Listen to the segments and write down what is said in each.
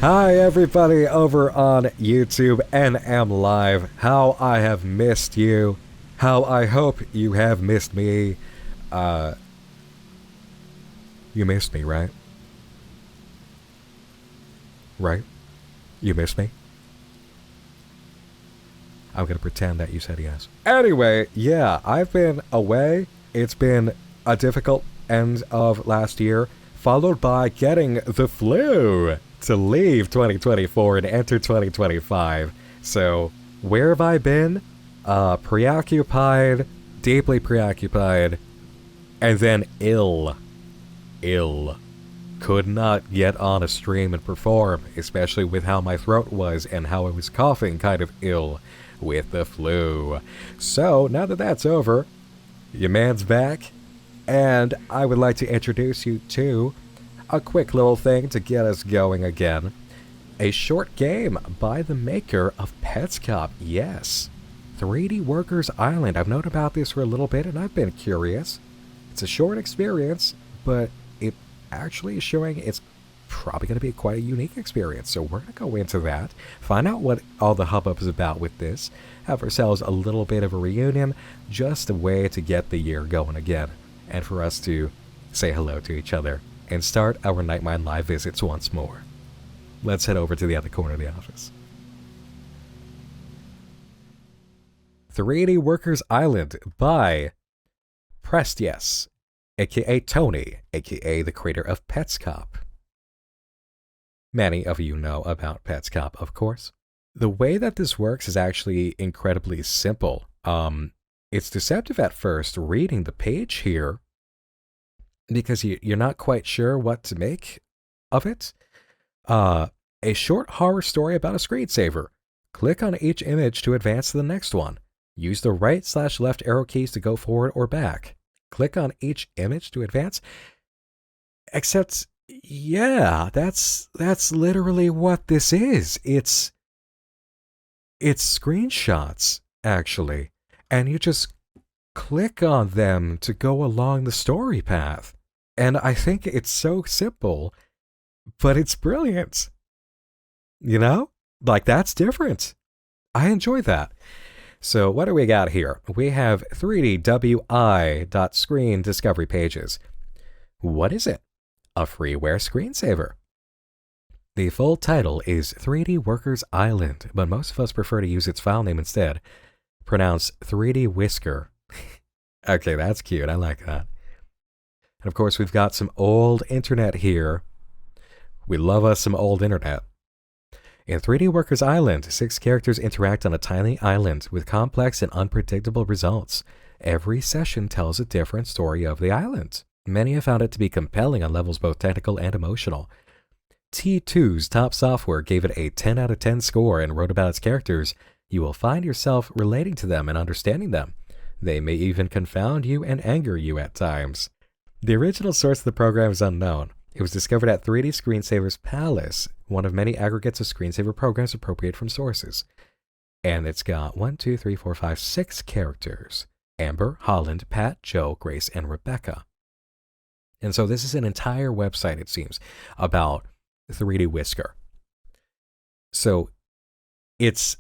Hi everybody over on YouTube and am live. How I have missed you. How I hope you have missed me. You missed me, right? Right? You missed me? I'm gonna pretend that you said yes. Anyway, yeah, I've been away. It's been a difficult end of last year, followed by getting the flu to leave 2024 and enter 2025. So, where have I been? Preoccupied, deeply preoccupied, and then ill. Could not get on a stream and perform, especially with how my throat was and how I was coughing kind of ill with the flu. So, now that that's over, your man's back, and I would like to introduce you to a quick little thing to get us going again. A short game by the maker of Petscop. Yes, 3D Workers Island. I've known about this for a little bit and I've been curious. It's a short experience, but it actually is showing it's probably going to be quite a unique experience. So we're going to go into that, find out what all the hubbub is about with this, have ourselves a little bit of a reunion, just a way to get the year going again, and for us to say hello to each other and start our Nightmind live visits once more. Let's head over to the other corner of the office. 3D Workers Island by Pressed Yes, a.k.a. Tony, a.k.a. the creator of Petscop. Many of you know about Petscop, of course. The way that this works is actually incredibly simple. It's deceptive at first reading the page here, because you're not quite sure what to make of it. A short horror story about a screensaver. Click on each image to advance to the next one. Use the right/left arrow keys to go forward or back. Click on each image to advance. Except, yeah, that's literally what this is. It's screenshots, actually. And you just click on them to go along the story path. And I think it's so simple, but it's brilliant. You know? Like, that's different. I enjoy that. So what do we got here? We have 3dwi.screen discovery pages. What is it? A freeware screensaver. The full title is 3D Workers Island, but most of us prefer to use its file name instead. Pronounced 3D Whisker. Okay, that's cute. I like that. And of course, we've got some old internet here. We love us some old internet. In 3D Workers Island, 6 characters interact on a tiny island with complex and unpredictable results. Every session tells a different story of the island. Many have found it to be compelling on levels both technical and emotional. T2's Top Software gave it a 10 out of 10 score and wrote about its characters. You will find yourself relating to them and understanding them. They may even confound you and anger you at times. The original source of the program is unknown. It was discovered at 3D Screensaver's Palace, one of many aggregates of screensaver programs appropriated from sources. And it's got 6 characters. Amber, Holland, Pat, Joe, Grace, and Rebecca. And so this is an entire website, it seems, about 3D Whisker. So it's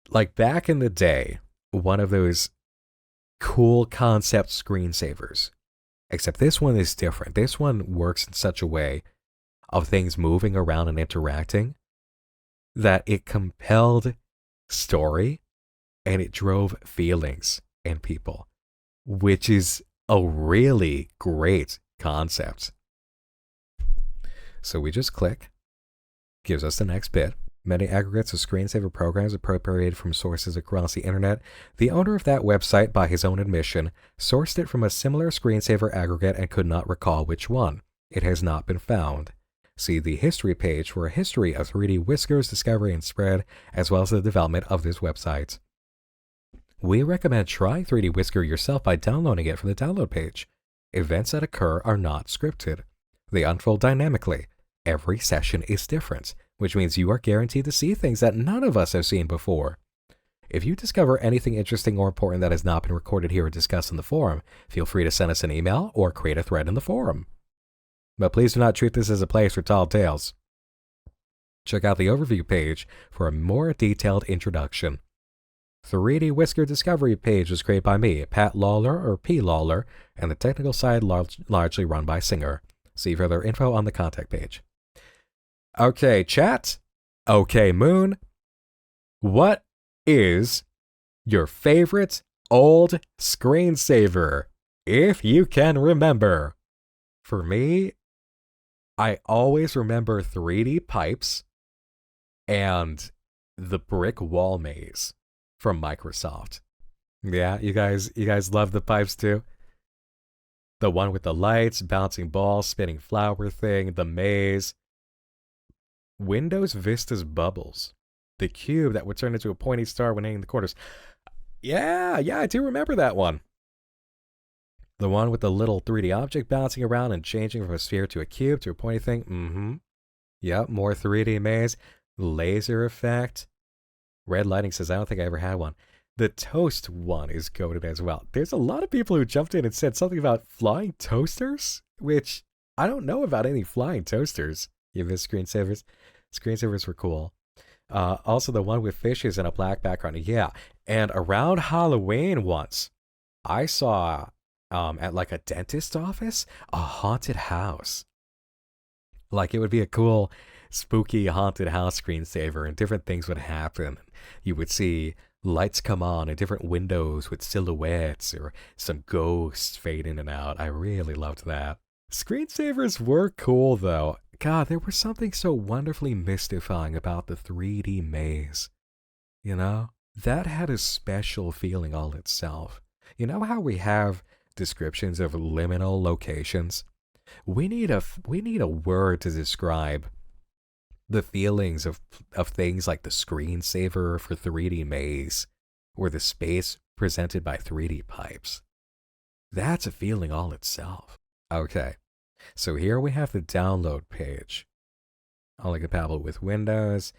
like back in the day, one of those cool concept screensavers. Except this one is different. This one works in such a way of things moving around and interacting that it compelled story and it drove feelings in people, which is a really great concept. So we just click, gives us the next bit. Many aggregates of screensaver programs appropriated from sources across the internet. The owner of that website, by his own admission, sourced it from a similar screensaver aggregate and could not recall which one. It has not been found. See the history page for a history of 3D Whisker's discovery and spread, as well as the development of this website. We recommend trying 3D Whisker yourself by downloading it from the download page. Events that occur are not scripted. They unfold dynamically. Every session is different, which means you are guaranteed to see things that none of us have seen before. If you discover anything interesting or important that has not been recorded here or discussed in the forum, feel free to send us an email or create a thread in the forum. But please do not treat this as a place for tall tales. Check out the overview page for a more detailed introduction. 3D Whisker Discovery page was created by me, Pat Lawler or P. Lawler, and the technical side largely run by Singer. See further info on the contact page. Okay, chat. Okay, Moon. What is your favorite old screensaver, if you can remember? For me, I always remember 3D pipes and the brick wall maze from Microsoft. Yeah, you guys love the pipes too? The one with the lights, bouncing balls, spinning flower thing, the maze. Windows Vista's bubbles. The cube that would turn into a pointy star when hitting the corners. Yeah, I do remember that one. The one with the little 3D object bouncing around and changing from a sphere to a cube to a pointy thing. Yep, more 3D maze. Laser effect. Red Lighting says, I don't think I ever had one. The toast one is goated as well. There's a lot of people who jumped in and said something about flying toasters, which I don't know about any flying toasters. You miss screensavers? Screensavers were cool. Also the one with fishes and a black background. Yeah, and around Halloween once, I saw at like a dentist office, a haunted house. Like it would be a cool, spooky haunted house screensaver, and different things would happen. You would see lights come on in different windows with silhouettes or some ghosts fade in and out. I really loved that. Screensavers were cool though. God, there was something so wonderfully mystifying about the 3D maze. You know? That had a special feeling all itself. You know how we have descriptions of liminal locations? We need a word to describe the feelings of things like the screensaver for 3D maze or the space presented by 3D pipes. That's a feeling all itself. Okay, so here we have the download page. Only compatible with Windows.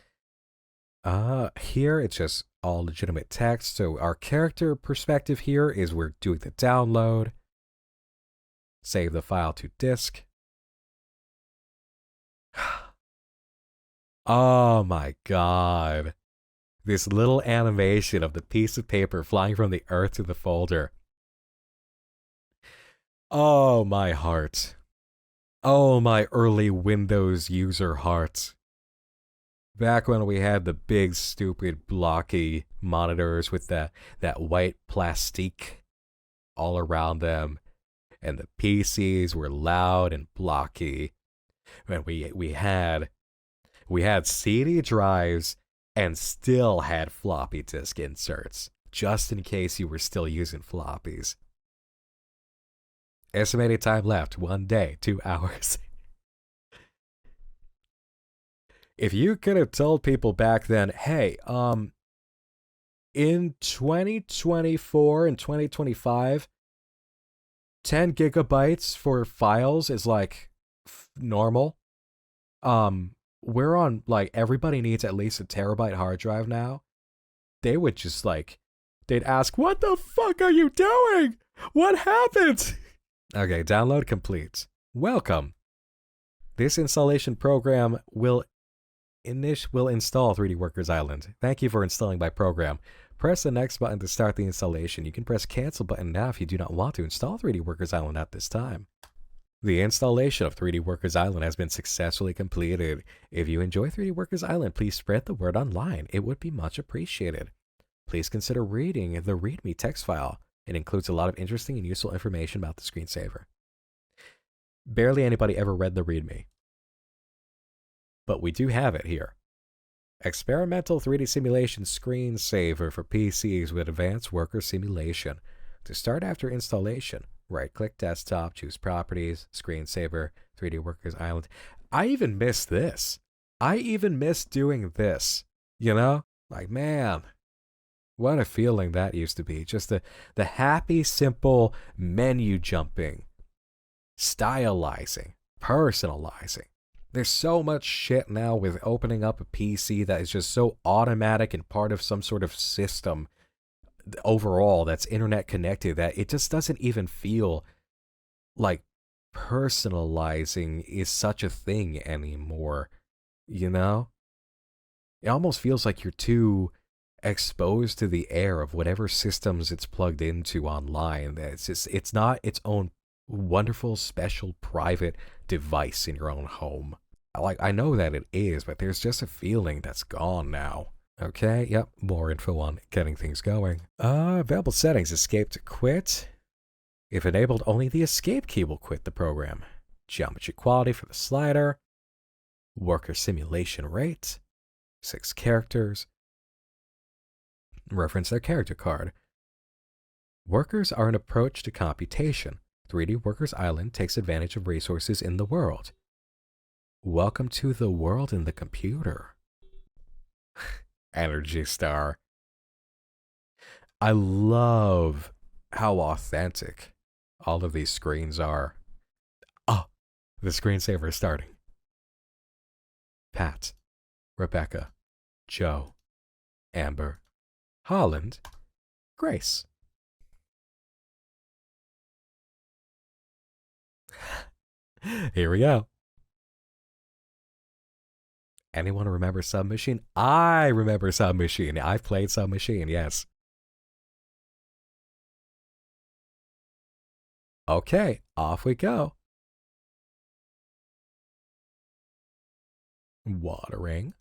Here it's just all legitimate text. So our character perspective here is we're doing the download. Save the file to disk. Oh my god. This little animation of the piece of paper flying from the earth to the folder. Oh my heart. Oh my early Windows user heart. Back when we had the big, stupid, blocky monitors with that white plastique all around them, and the PCs were loud and blocky. And we had CD drives and still had floppy disk inserts, just in case you were still using floppies. Estimated time left, 1 day, 2 hours. If you could have told people back then, hey, in 2024 and 2025, 10 gigabytes for files is like normal. We're on, like, everybody needs at least a terabyte hard drive now. They would just, like, they'd ask, what the fuck are you doing? What happened? Okay, download complete. Welcome. This installation program will install 3D Workers Island. Thank you for installing my program. Press the next button to start the installation. You can press cancel button now if you do not want to install 3D Workers Island at this time. The installation of 3D Workers Island has been successfully completed. If you enjoy 3D Workers Island, please spread the word online. It would be much appreciated. Please consider reading the README text file. It includes a lot of interesting and useful information about the screensaver. Barely anybody ever read the README, but we do have it here. Experimental 3D simulation screensaver for PCs with advanced worker simulation. To start after installation, right-click desktop, choose properties, screensaver, 3D Workers Island. I even missed this. I even missed doing this. You know? Like, man, what a feeling that used to be. Just the happy, simple menu jumping, stylizing, personalizing. There's so much shit now with opening up a PC that is just so automatic and part of some sort of system overall that's internet connected that it just doesn't even feel like personalizing is such a thing anymore, you know? It almost feels like you're too exposed to the air of whatever systems it's plugged into online. It's not its own wonderful, special, private device in your own home. Like, I know that it is, but there's just a feeling that's gone now. Okay, yep, more info on getting things going. Available settings, escape to quit. If enabled, only the escape key will quit the program. Geometry quality for the slider. Worker simulation rate. 6 characters. Reference their character card. Workers are an approach to computation. 3D Workers Island takes advantage of resources in the world. Welcome to the world in the computer. Energy Star. I love how authentic all of these screens are. Oh, the screensaver is starting. Pat, Rebecca, Joe, Amber, Holland, Grace. Here we go. Anyone remember Submachine? I remember Submachine. I've played Submachine, yes. Okay, off we go. Watering.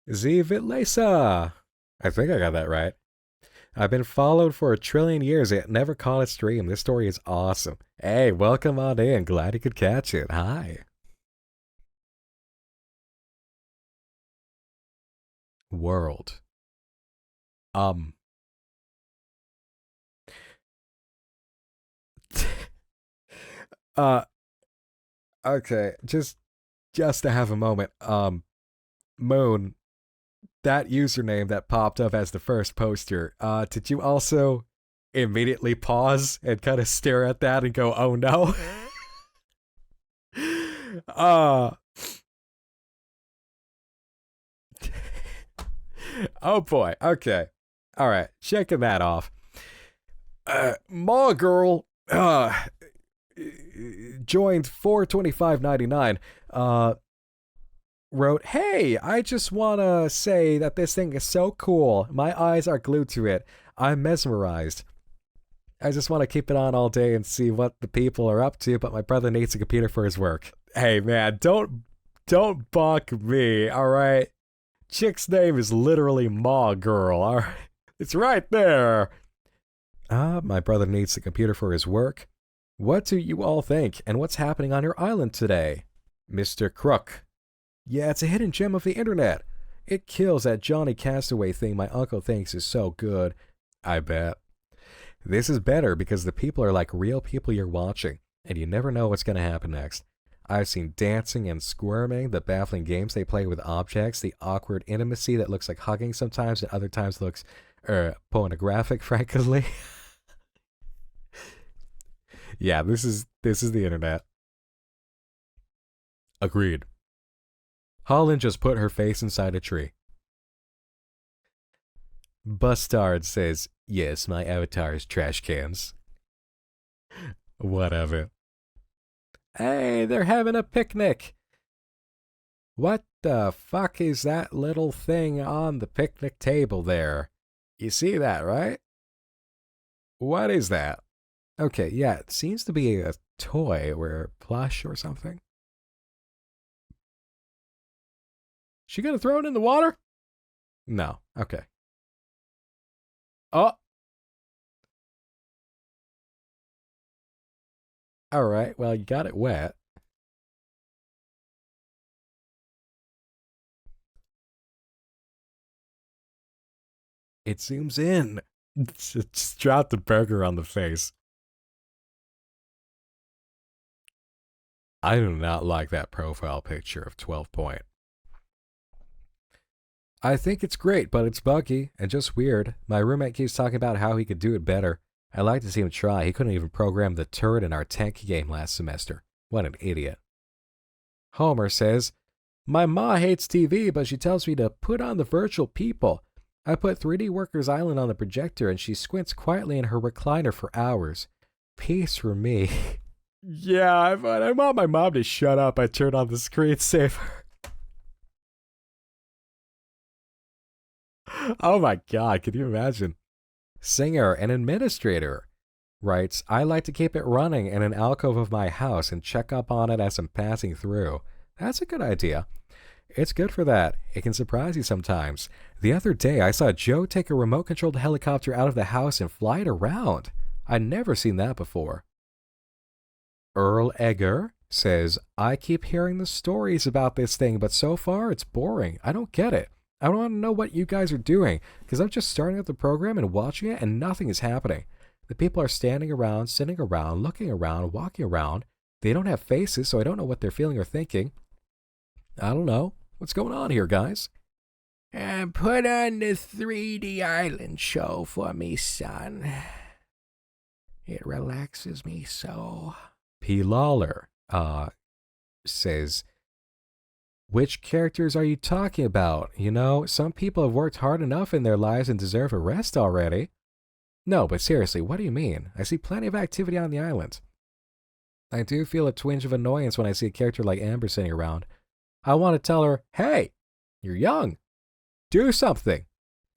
Zivitlesa. I think I got that right. I've been followed for 1 trillion years, yet never caught a stream. This story is awesome. Hey, welcome on in. Glad you could catch it. Hi. World. Okay, just to have a moment. Moone, that username that popped up as the first poster, did you also immediately pause and kind of stare at that and go, oh no? Oh boy, okay. Alright, checking that off. Ma Girl, joined 425.99, wrote, hey, I just want to say that this thing is so cool. My eyes are glued to it. I'm mesmerized. I just want to keep it on all day and see what the people are up to, but my brother needs a computer for his work. Hey, man, don't balk me, all right? Chick's name is literally Ma Girl, all right? It's right there. My brother needs the computer for his work. What do you all think, and what's happening on your island today? Mr. Crook. Yeah, it's a hidden gem of the internet. It kills that Johnny Castaway thing my uncle thinks is so good. I bet. This is better because the people are like real people you're watching, and you never know what's going to happen next. I've seen dancing and squirming, the baffling games they play with objects, the awkward intimacy that looks like hugging sometimes and other times looks pornographic, frankly. Yeah, this is the internet. Agreed. Holland just put her face inside a tree. Bustard says, yes, my avatar is trash cans. Whatever. Hey, they're having a picnic. What the fuck is that little thing on the picnic table there? You see that, right? What is that? Okay, yeah, it seems to be a toy or plush or something. She gonna throw it in the water? No. Okay. Oh. Alright, well, you got it wet. It zooms in. Just drop the burger on the face. I do not like that profile picture of 12 Point. I think it's great, but it's buggy and just weird. My roommate keeps talking about how he could do it better. I'd like to see him try. He couldn't even program the turret in our tank game last semester. What an idiot. Homer says, my ma hates TV, but she tells me to put on the virtual people. I put 3D Workers Island on the projector and she squints quietly in her recliner for hours. Peace for me. Yeah, I want my mom to shut up. I turned on the screensaver. Oh my god, can you imagine? Singer and administrator writes, I like to keep it running in an alcove of my house and check up on it as I'm passing through. That's a good idea. It's good for that. It can surprise you sometimes. The other day, I saw Joe take a remote-controlled helicopter out of the house and fly it around. I'd never seen that before. Earl Egger says, I keep hearing the stories about this thing, but so far it's boring. I don't get it. I want to know what you guys are doing, because I'm just starting up the program and watching it and nothing is happening. The people are standing around, sitting around, looking around, walking around. They don't have faces, so I don't know what they're feeling or thinking. I don't know. What's going on here, guys? Put on the 3D Island show for me, son. It relaxes me so. P. Lawler, says, which characters are you talking about? You know, some people have worked hard enough in their lives and deserve a rest already. No, but seriously, what do you mean? I see plenty of activity on the island. I do feel a twinge of annoyance when I see a character like Amber sitting around. I want to tell her, hey, you're young. Do something.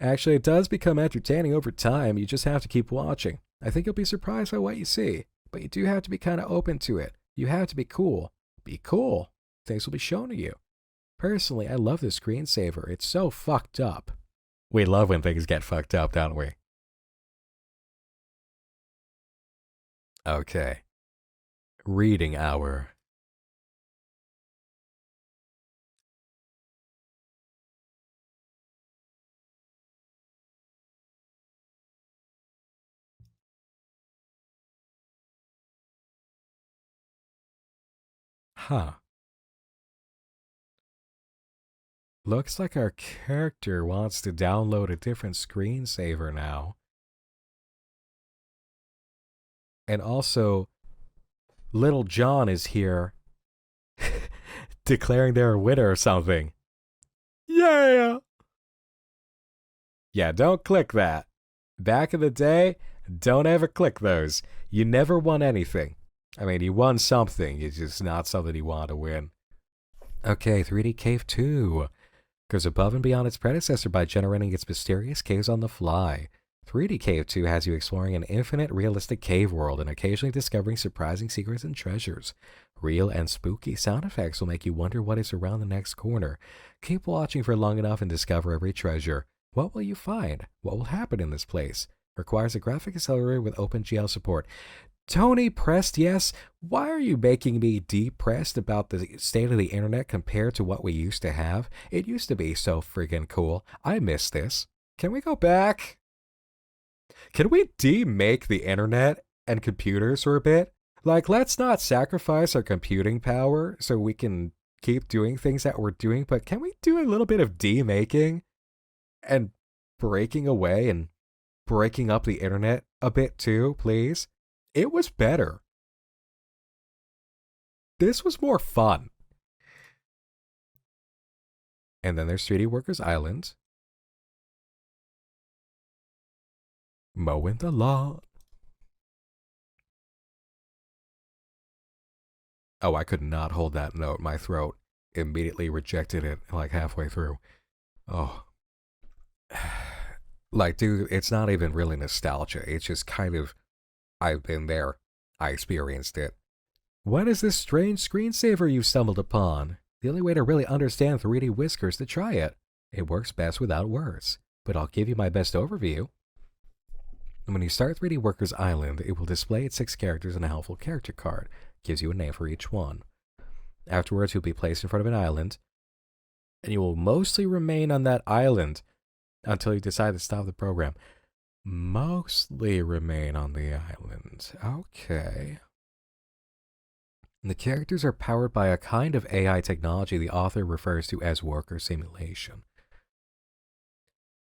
Actually, it does become entertaining over time. You just have to keep watching. I think you'll be surprised by what you see. But you do have to be kind of open to it. You have to be cool. Be cool. Things will be shown to you. Personally, I love the screensaver. It's so fucked up. We love when things get fucked up, don't we? Okay. Reading hour. Huh. Looks like our character wants to download a different screensaver now. And also, Little John is here declaring they're a winner or something. Yeah! Yeah, don't click that. Back in the day, don't ever click those. You never won anything. I mean, you won something. It's just not something you want to win. Okay, 3D Cave 2 goes above and beyond its predecessor by generating its mysterious caves on the fly. 3D Cave 2 has you exploring an infinite, realistic cave world and occasionally discovering surprising secrets and treasures. Real and spooky sound effects will make you wonder what is around the next corner. Keep watching for long enough and discover every treasure. What will you find? What will happen in this place? Requires a graphic accelerator with OpenGL support. Tony pressed yes. Why are you making me depressed about the state of the internet compared to what we used to have? It used to be so friggin' cool. I miss this. Can we go back? Can we demake the internet and computers for a bit? Like, let's not sacrifice our computing power so we can keep doing things that we're doing, but can we do a little bit of demaking and breaking away and breaking up the internet a bit too, please? It was better. This was more fun. And then there's 3D Workers Island. Mowing the lawn. Oh, I could not hold that note. My throat immediately rejected it like halfway through. Oh. Like, dude, it's not even really nostalgia. It's just kind of, I've been there. I experienced it. What is this strange screensaver you've stumbled upon? The only way to really understand 3D Whiskers to try it. It works best without words, but I'll give you my best overview. When you start 3D Workers Island, it will display its 6 characters and a helpful character card. Gives you a name for each one. Afterwards, you'll be placed in front of an island, and you will mostly remain on that island until you decide to stop the program. Mostly remain on the island. Okay. The characters are powered by a kind of AI technology the author refers to as worker simulation.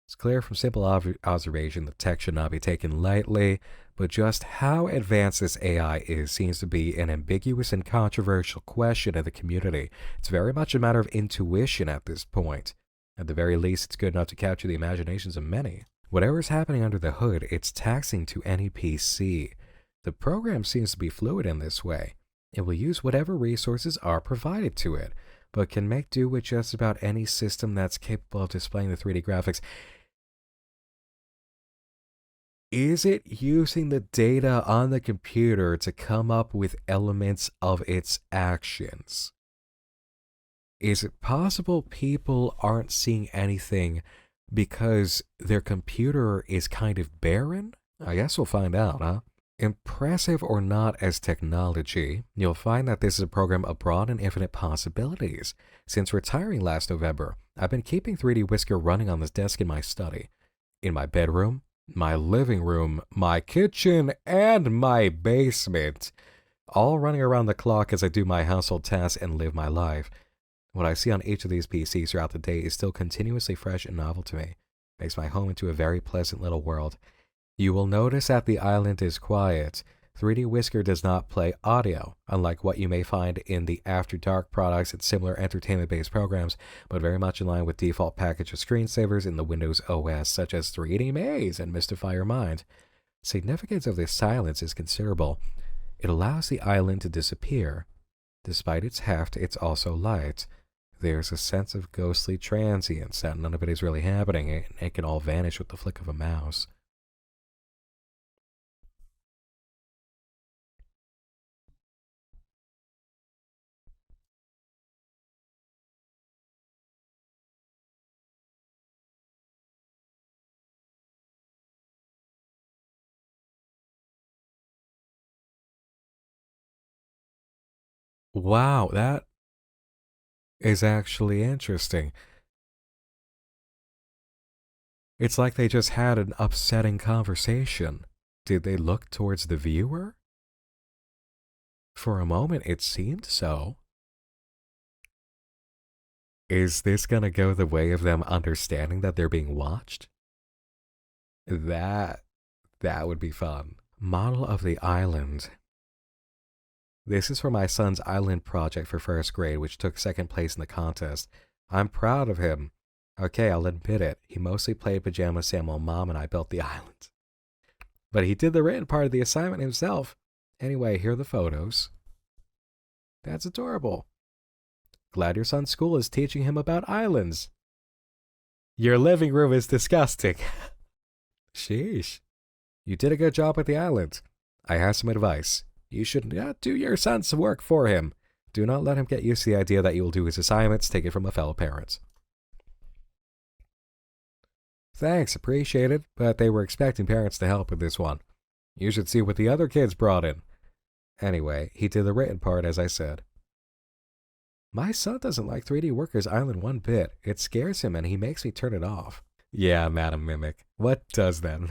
It's clear from simple observation that tech should not be taken lightly, but just how advanced this AI is seems to be an ambiguous and controversial question in the community. It's very much a matter of intuition at this point. At the very least, it's good enough to capture the imaginations of many. Whatever is happening under the hood, it's taxing to any PC. The program seems to be fluid in this way. It will use whatever resources are provided to it, but can make do with just about any system that's capable of displaying the 3D graphics. Is it using the data on the computer to come up with elements of its actions? Is it possible people aren't seeing anything because their computer is kind of barren? I guess we'll find out, huh? Impressive or not as technology, you'll find that this is a program of broad and infinite possibilities. Since retiring last November, I've been keeping 3D Whisker running on this desk in my study, in my bedroom, my living room, my kitchen, and my basement, all running around the clock as I do my household tasks and live my life. What I see on each of these PCs throughout the day is still continuously fresh and novel to me. Makes my home into a very pleasant little world. You will notice that the island is quiet. 3D Whisker does not play audio, unlike what you may find in the After Dark products and similar entertainment-based programs, but very much in line with default package of screensavers in the Windows OS, such as 3D Maze and Mystify Your Mind. Significance of this silence is considerable. It allows the island to disappear. Despite its heft, it's also light. There's a sense of ghostly transience that none of it is really happening, and it can all vanish with the flick of a mouse. Wow, that is actually interesting. It's like they just had an upsetting conversation. Did they look towards the viewer? For a moment, it seemed so. Is this gonna go the way of them understanding that they're being watched? That would be fun. Model of the island. This is for my son's island project for first grade, which took second place in the contest. I'm proud of him. Okay, I'll admit it. He mostly played Pajama Sam while Mom and I built the island. But he did the written part of the assignment himself. Anyway, here are the photos. That's adorable. Glad your son's school is teaching him about islands. Your living room is disgusting. Sheesh. You did a good job with the island. I have some advice. You should not do your son's work for him. Do not let him get used to the idea that you will do his assignments. Take it from a fellow parent. Thanks, appreciate it, but they were expecting parents to help with this one. You should see what the other kids brought in. Anyway, he did the written part, as I said. My son doesn't like 3D Workers Island one bit. It scares him and he makes me turn it off. Yeah, Madam Mimic. What does that mean?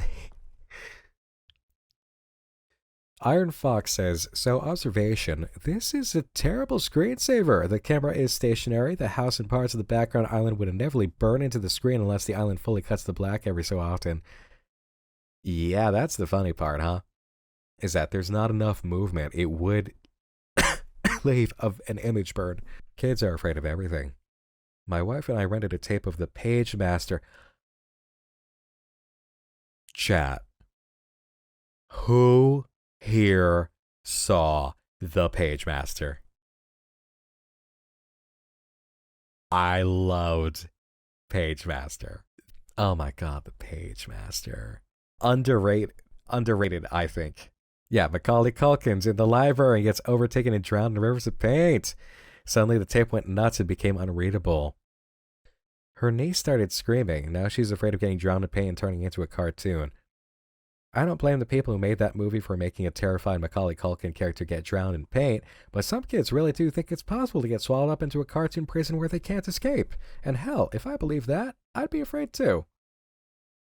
Iron Fox says, so observation, this is a terrible screensaver. The camera is stationary. The house and parts of the background island would inevitably burn into the screen unless the island fully cuts to black every so often. Yeah, that's the funny part, huh? Is that there's not enough movement. It would leave an image burn. Kids are afraid of everything. My wife and I rented a tape of the Page Master. Chat. Who here saw the Page Master? I loved Page Master. Oh my god, the Page Master. Underrated, I think. Yeah, Macaulay Culkin's in the library and gets overtaken and drowned in rivers of paint. Suddenly the tape went nuts and became unreadable. Her niece started screaming. Now she's afraid of getting drowned in paint and turning into a cartoon. I don't blame the people who made that movie for making a terrified Macaulay Culkin character get drowned in paint, but some kids really do think it's possible to get swallowed up into a cartoon prison where they can't escape. And hell, if I believed that, I'd be afraid too.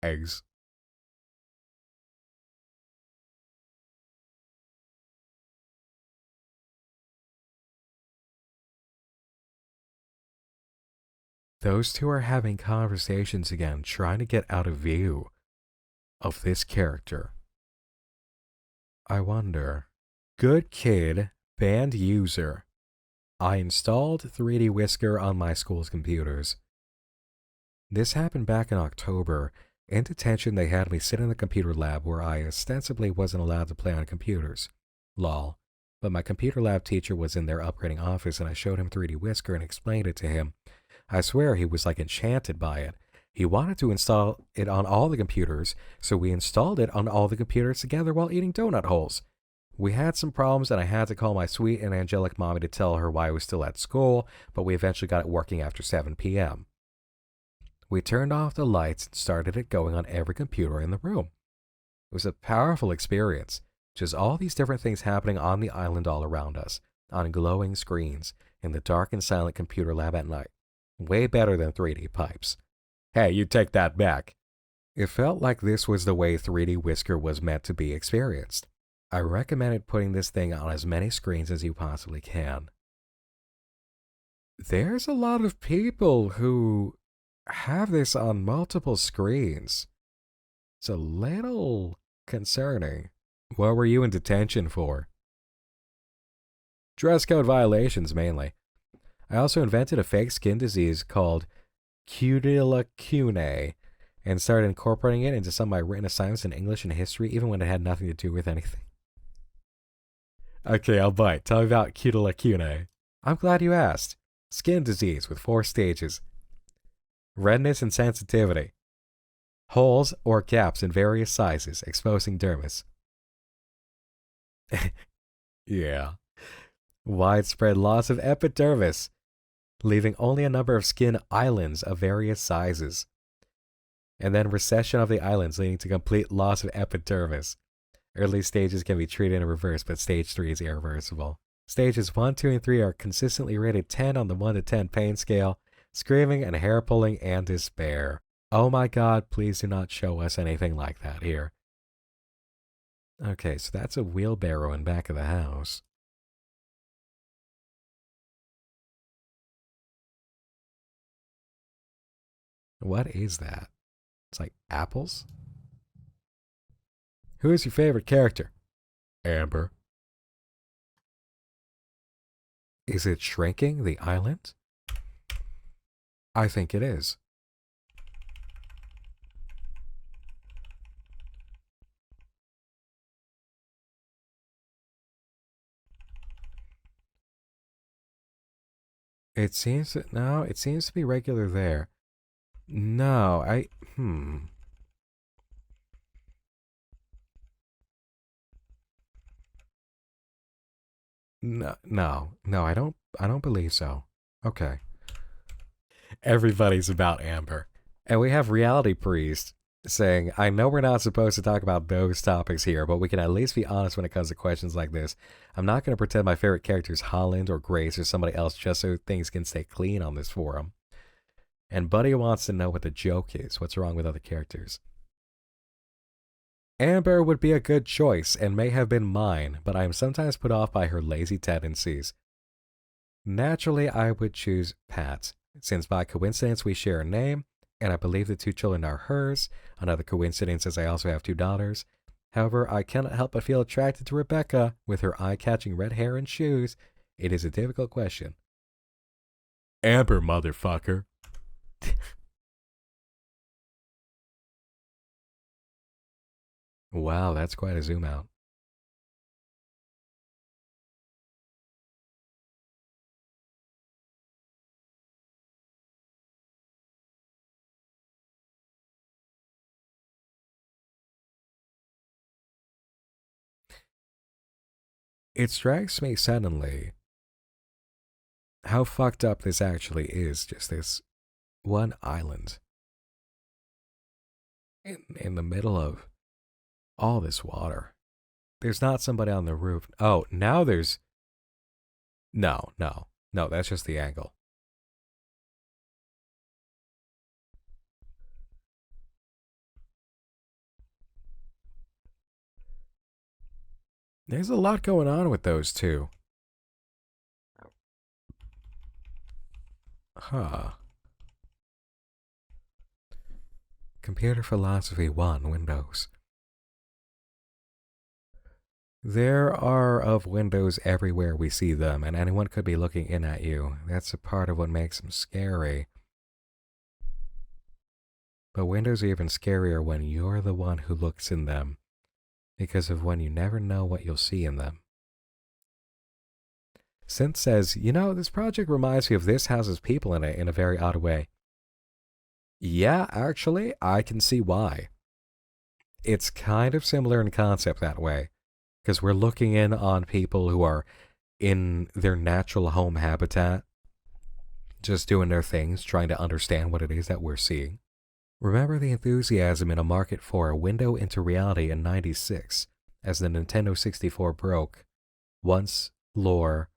Eggs. Those two are having conversations again, trying to get out of view of this character. I wonder. Good kid, banned user. I installed 3D Whisker on my school's computers. This happened back in October. In detention, they had me sit in the computer lab where I ostensibly wasn't allowed to play on computers. Lol. but my computer lab teacher was in their upgrading office and I showed him 3D Whisker and explained it to him. I swear he was like enchanted by it. He wanted to install it on all the computers, so we installed it on all the computers together while eating donut holes. We had some problems and I had to call my sweet and angelic mommy to tell her why I was still at school, but we eventually got it working after 7 p.m. We turned off the lights and started it going on every computer in the room. It was a powerful experience, just all these different things happening on the island all around us, on glowing screens, in the dark and silent computer lab at night. Way better than 3D pipes. Hey, you take that back. It felt like this was the way 3D Whisker was meant to be experienced. I recommended putting this thing on as many screens as you possibly can. There's a lot of people who have this on multiple screens. It's a little concerning. What were you in detention for? Dress code violations, mainly. I also invented a fake skin disease called cutilacune and started incorporating it into some of my written assignments in English and history, even when it had nothing to do with anything. Okay, I'll bite. Tell me about cutilacune. I'm glad you asked. Skin disease with 4 stages. Redness and sensitivity. Holes or gaps in various sizes, exposing dermis. Yeah. Widespread loss of epidermis, leaving only a number of skin islands of various sizes. And then recession of the islands, leading to complete loss of epidermis. Early stages can be treated in reverse, but stage 3 is irreversible. Stages 1, 2, and 3 are consistently rated 10 on the 1 to 10 pain scale, screaming and hair pulling and despair. Oh my god, please do not show us anything like that here. Okay, so that's a wheelbarrow in back of the house. What is that? It's like apples? Who is your favorite character? Amber. Is it shrinking, the island? I think it is. It seems that no, it seems to be regular there. No, No, I don't believe so. Okay. Everybody's about Amber. And we have Reality Priest saying, I know we're not supposed to talk about those topics here, but we can at least be honest when it comes to questions like this. I'm not going to pretend my favorite character is Holland or Grace or somebody else just so things can stay clean on this forum. And Buddy wants to know what the joke is. What's wrong with other characters? Amber would be a good choice and may have been mine, but I am sometimes put off by her lazy tendencies. Naturally, I would choose Pat, since by coincidence we share a name, and I believe the 2 children are hers. Another coincidence is I also have 2 daughters. However, I cannot help but feel attracted to Rebecca with her eye-catching red hair and shoes. It is a difficult question. Amber, motherfucker. Wow, that's quite a zoom out. It strikes me suddenly how fucked up this actually is, just this one island in the middle of all this water. There's not somebody on the roof. Oh, now there's... No, that's just the angle. There's a lot going on with those two. Huh. Computer Philosophy 1, Windows. There are of windows everywhere we see them, and anyone could be looking in at you. That's a part of what makes them scary. But windows are even scarier when you're the one who looks in them, because of when you never know what you'll see in them. Synth says, you know, this project reminds me of This House's people in it in a very odd way. Yeah, actually, I can see why. It's kind of similar in concept that way, because we're looking in on people who are in their natural home habitat, just doing their things, trying to understand what it is that we're seeing. Remember the enthusiasm in a market for a window into reality in '96, as the Nintendo 64 broke. Once, lore,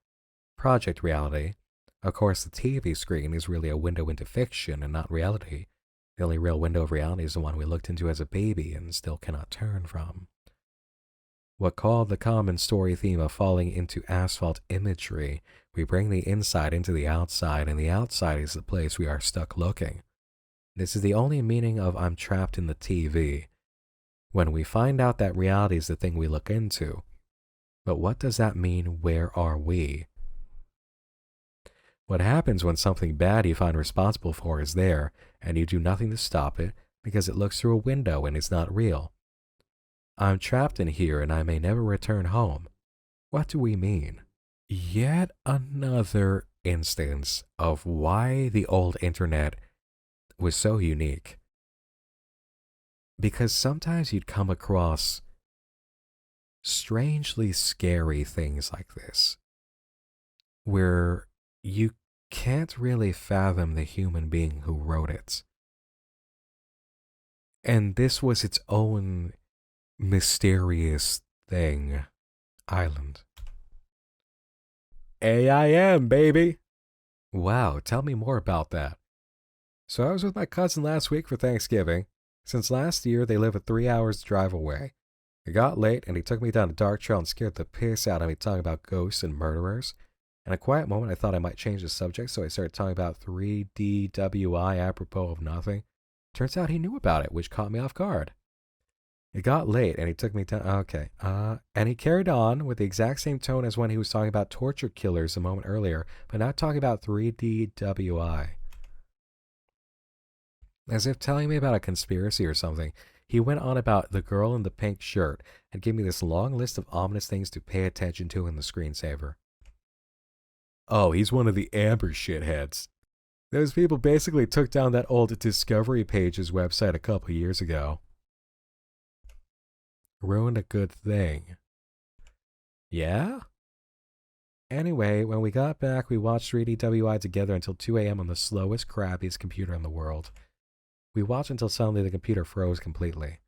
project reality. Of course, the TV screen is really a window into fiction and not reality. The only real window of reality is the one we looked into as a baby and still cannot turn from. What called the common story theme of falling into asphalt imagery, we bring the inside into the outside, and the outside is the place we are stuck looking. This is the only meaning of I'm trapped in the TV. When we find out that reality is the thing we look into. But what does that mean? Where are we? What happens when something bad you find responsible for is there, and you do nothing to stop it because it looks through a window and is not real? I'm trapped in here and I may never return home. What do we mean? Yet another instance of why the old internet was so unique. Because sometimes you'd come across strangely scary things like this, where you can't really fathom the human being who wrote it. And this was its own mysterious thing. Island. AIM, baby! Wow, tell me more about that. So I was with my cousin last week for Thanksgiving. Since last year, they live a 3 hours drive away. It got late, and he took me down a dark trail and scared the piss out of me talking about ghosts and murderers. In a quiet moment, I thought I might change the subject, so I started talking about 3DWI apropos of nothing. Turns out he knew about it, which caught me off guard. It got late, and he took me down... Okay. And he carried on with the exact same tone as when he was talking about torture killers a moment earlier, but now talking about 3DWI. As if telling me about a conspiracy or something, he went on about the girl in the pink shirt and gave me this long list of ominous things to pay attention to in the screensaver. Oh, he's one of the Amber shitheads. Those people basically took down that old Discovery Pages website a couple years ago. Ruined a good thing. Yeah? Anyway, when we got back, we watched 3DWI together until 2 a.m. on the slowest, crappiest computer in the world. We watched until suddenly the computer froze completely.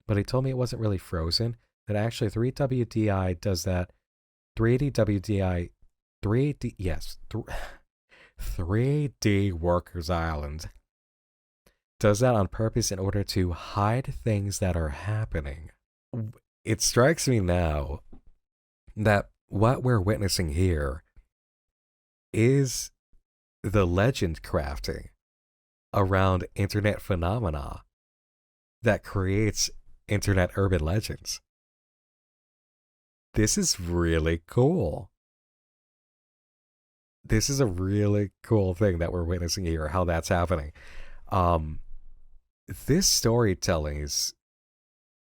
But he told me it wasn't really frozen, that actually 3WDI does that. 3D 3D Workers Island does that on purpose in order to hide things that are happening. It strikes me now that what we're witnessing here is the legend crafting around internet phenomena that creates internet urban legends. This is really cool. This is a really cool thing that we're witnessing here, how that's happening. This storytelling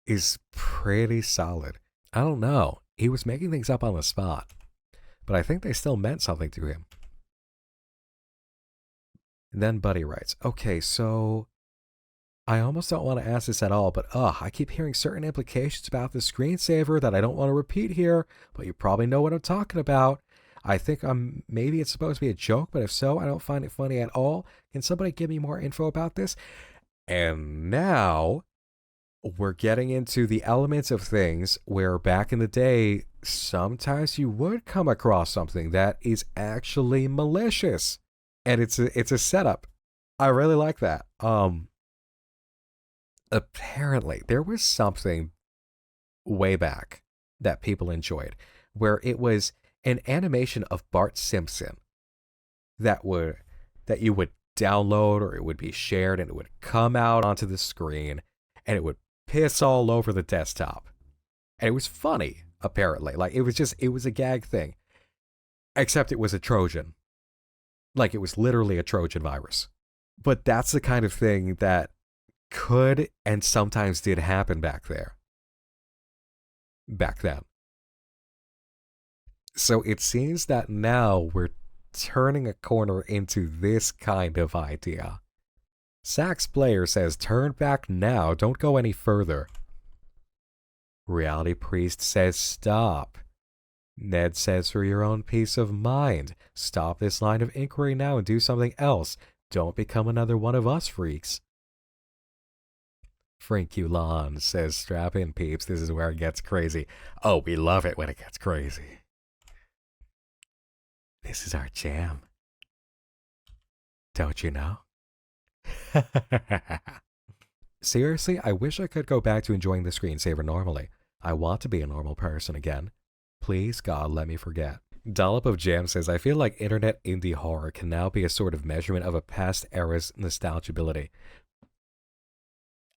is pretty solid. I don't know. He was making things up on the spot, but I think they still meant something to him. And then Buddy writes, okay, so I almost don't want to ask this at all, but I keep hearing certain implications about the screensaver that I don't want to repeat here, but you probably know what I'm talking about. I think maybe it's supposed to be a joke, but if so, I don't find it funny at all. Can somebody give me more info about this? And now we're getting into the elements of things where back in the day, sometimes you would come across something that is actually malicious. And it's a setup. I really like that. Apparently, there was something way back that people enjoyed where it was an animation of Bart Simpson that you would download, or it would be shared, and it would come out onto the screen and it would piss all over the desktop. And it was funny, apparently. Like it was a gag thing. Except it was a Trojan. Like it was literally a Trojan virus. But that's the kind of thing that could and sometimes did happen back then. So it seems that now we're turning a corner into this kind of idea. Sax Player says, turn back now, don't go any further. Reality Priest says, stop. Ned says, for your own peace of mind, stop this line of inquiry now and do something else. Don't become another one of us freaks. Frank Ulan says, strap in, peeps, this is where it gets crazy. Oh, we love it when it gets crazy. This is our jam. Don't you know? Seriously, I wish I could go back to enjoying the screensaver normally. I want to be a normal person again. Please, God, let me forget. Dollop of Jam says, I feel like internet indie horror can now be a sort of measurement of a past era's nostalgiability.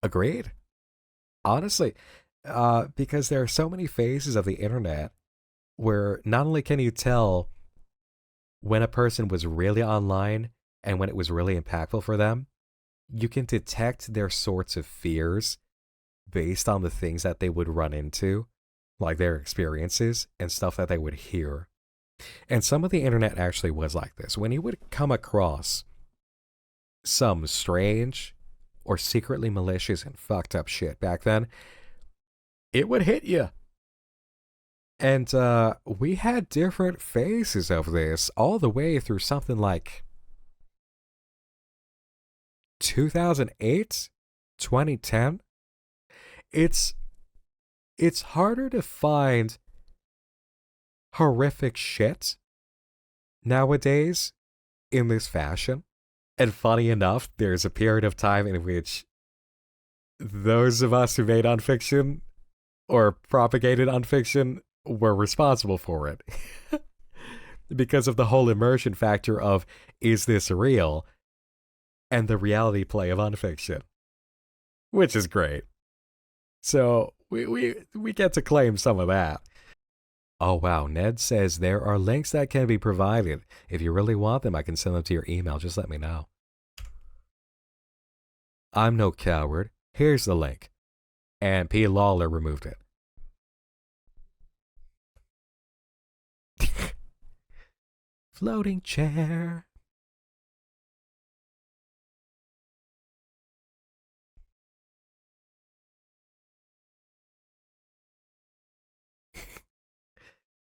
Agreed. Honestly, because there are so many phases of the internet where not only can you tell when a person was really online and when it was really impactful for them, you can detect their sorts of fears based on the things that they would run into, like their experiences and stuff that they would hear. And some of the internet actually was like this. When you would come across some strange or secretly malicious and fucked up shit back then, it would hit you. And we had different phases of this all the way through something like 2008, 2010. It's harder to find horrific shit nowadays in this fashion. And funny enough, there's a period of time in which those of us who made unfiction or propagated unfiction were responsible for it. Because of the whole immersion factor of, is this real? And the reality play of unfiction. Which is great. So we get to claim some of that. Oh wow, Ned says there are links that can be provided. If you really want them, I can send them to your email. Just let me know. I'm no coward. Here's the link. And P. Lawler removed it. Floating chair.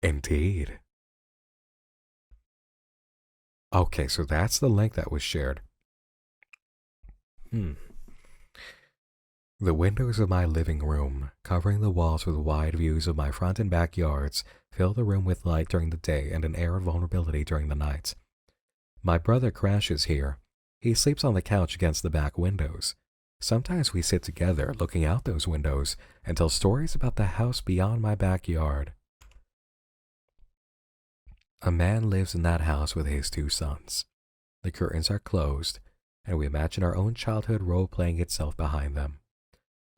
Indeed. Okay, so that's the link that was shared. The windows of my living room, covering the walls with wide views of my front and backyards, fill the room with light during the day and an air of vulnerability during the night. My brother crashes here. He sleeps on the couch against the back windows. Sometimes we sit together looking out those windows and tell stories about the house beyond my backyard. A man lives in that house with his 2 sons. The curtains are closed, and we imagine our own childhood role-playing itself behind them.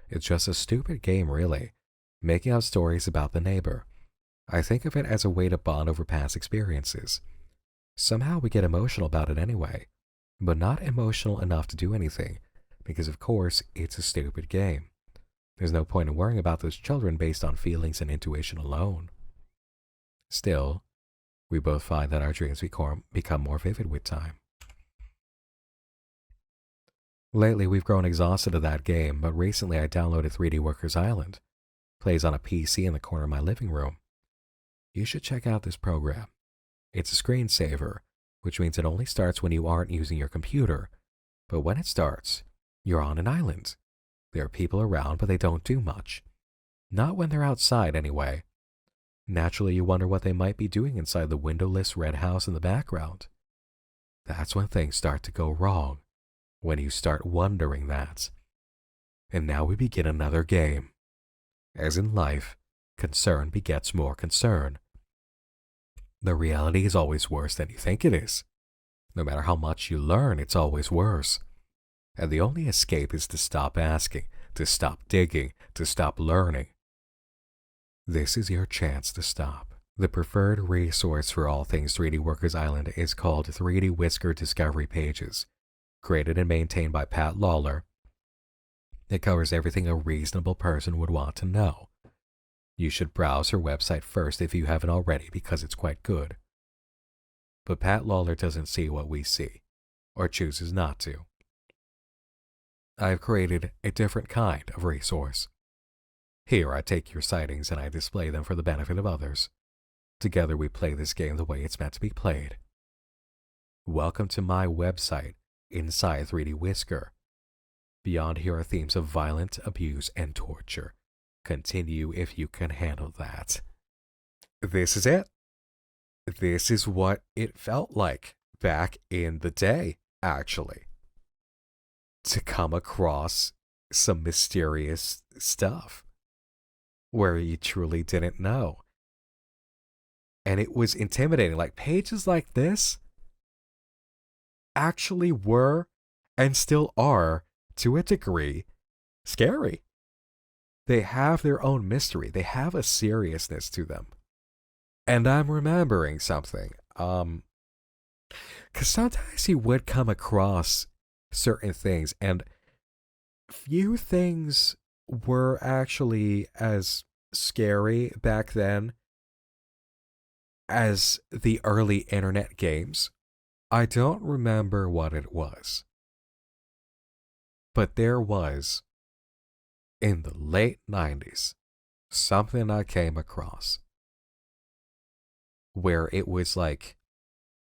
It's just a stupid game, really, making up stories about the neighbor. I think of it as a way to bond over past experiences. Somehow we get emotional about it anyway, but not emotional enough to do anything, because of course it's a stupid game. There's no point in worrying about those children based on feelings and intuition alone. Still, we both find that our dreams become more vivid with time. Lately, we've grown exhausted of that game, but recently I downloaded 3D Workers Island. Plays on a PC in the corner of my living room. You should check out this program. It's a screensaver, which means it only starts when you aren't using your computer. But when it starts, you're on an island. There are people around, but they don't do much. Not when they're outside, anyway. Naturally, you wonder what they might be doing inside the windowless red house in the background. That's when things start to go wrong. When you start wondering that. And now we begin another game. As in life, concern begets more concern. The reality is always worse than you think it is. No matter how much you learn, it's always worse. And the only escape is to stop asking, to stop digging, to stop learning. This is your chance to stop. The preferred resource for all things 3D Workers Island is called 3D Whisker Discovery Pages. Created and maintained by Pat Lawler. It covers everything a reasonable person would want to know. You should browse her website first if you haven't already, because it's quite good. But Pat Lawler doesn't see what we see, or chooses not to. I've created a different kind of resource. Here I take your sightings and I display them for the benefit of others. Together we play this game the way it's meant to be played. Welcome to my website, Inside 3D Whisker. Beyond here are themes of violence, abuse, and torture. Continue if you can handle that. This is it. This is what it felt like back in the day, actually. To come across some mysterious stuff where you truly didn't know. And it was intimidating. Like, pages like this actually were and still are, to a degree, scary. They have their own mystery. They have a seriousness to them. And I'm remembering something. Because sometimes you would come across certain things, and few things were actually as scary back then as the early internet games. I don't remember what it was, but there was, in the late 90s, something I came across where it was like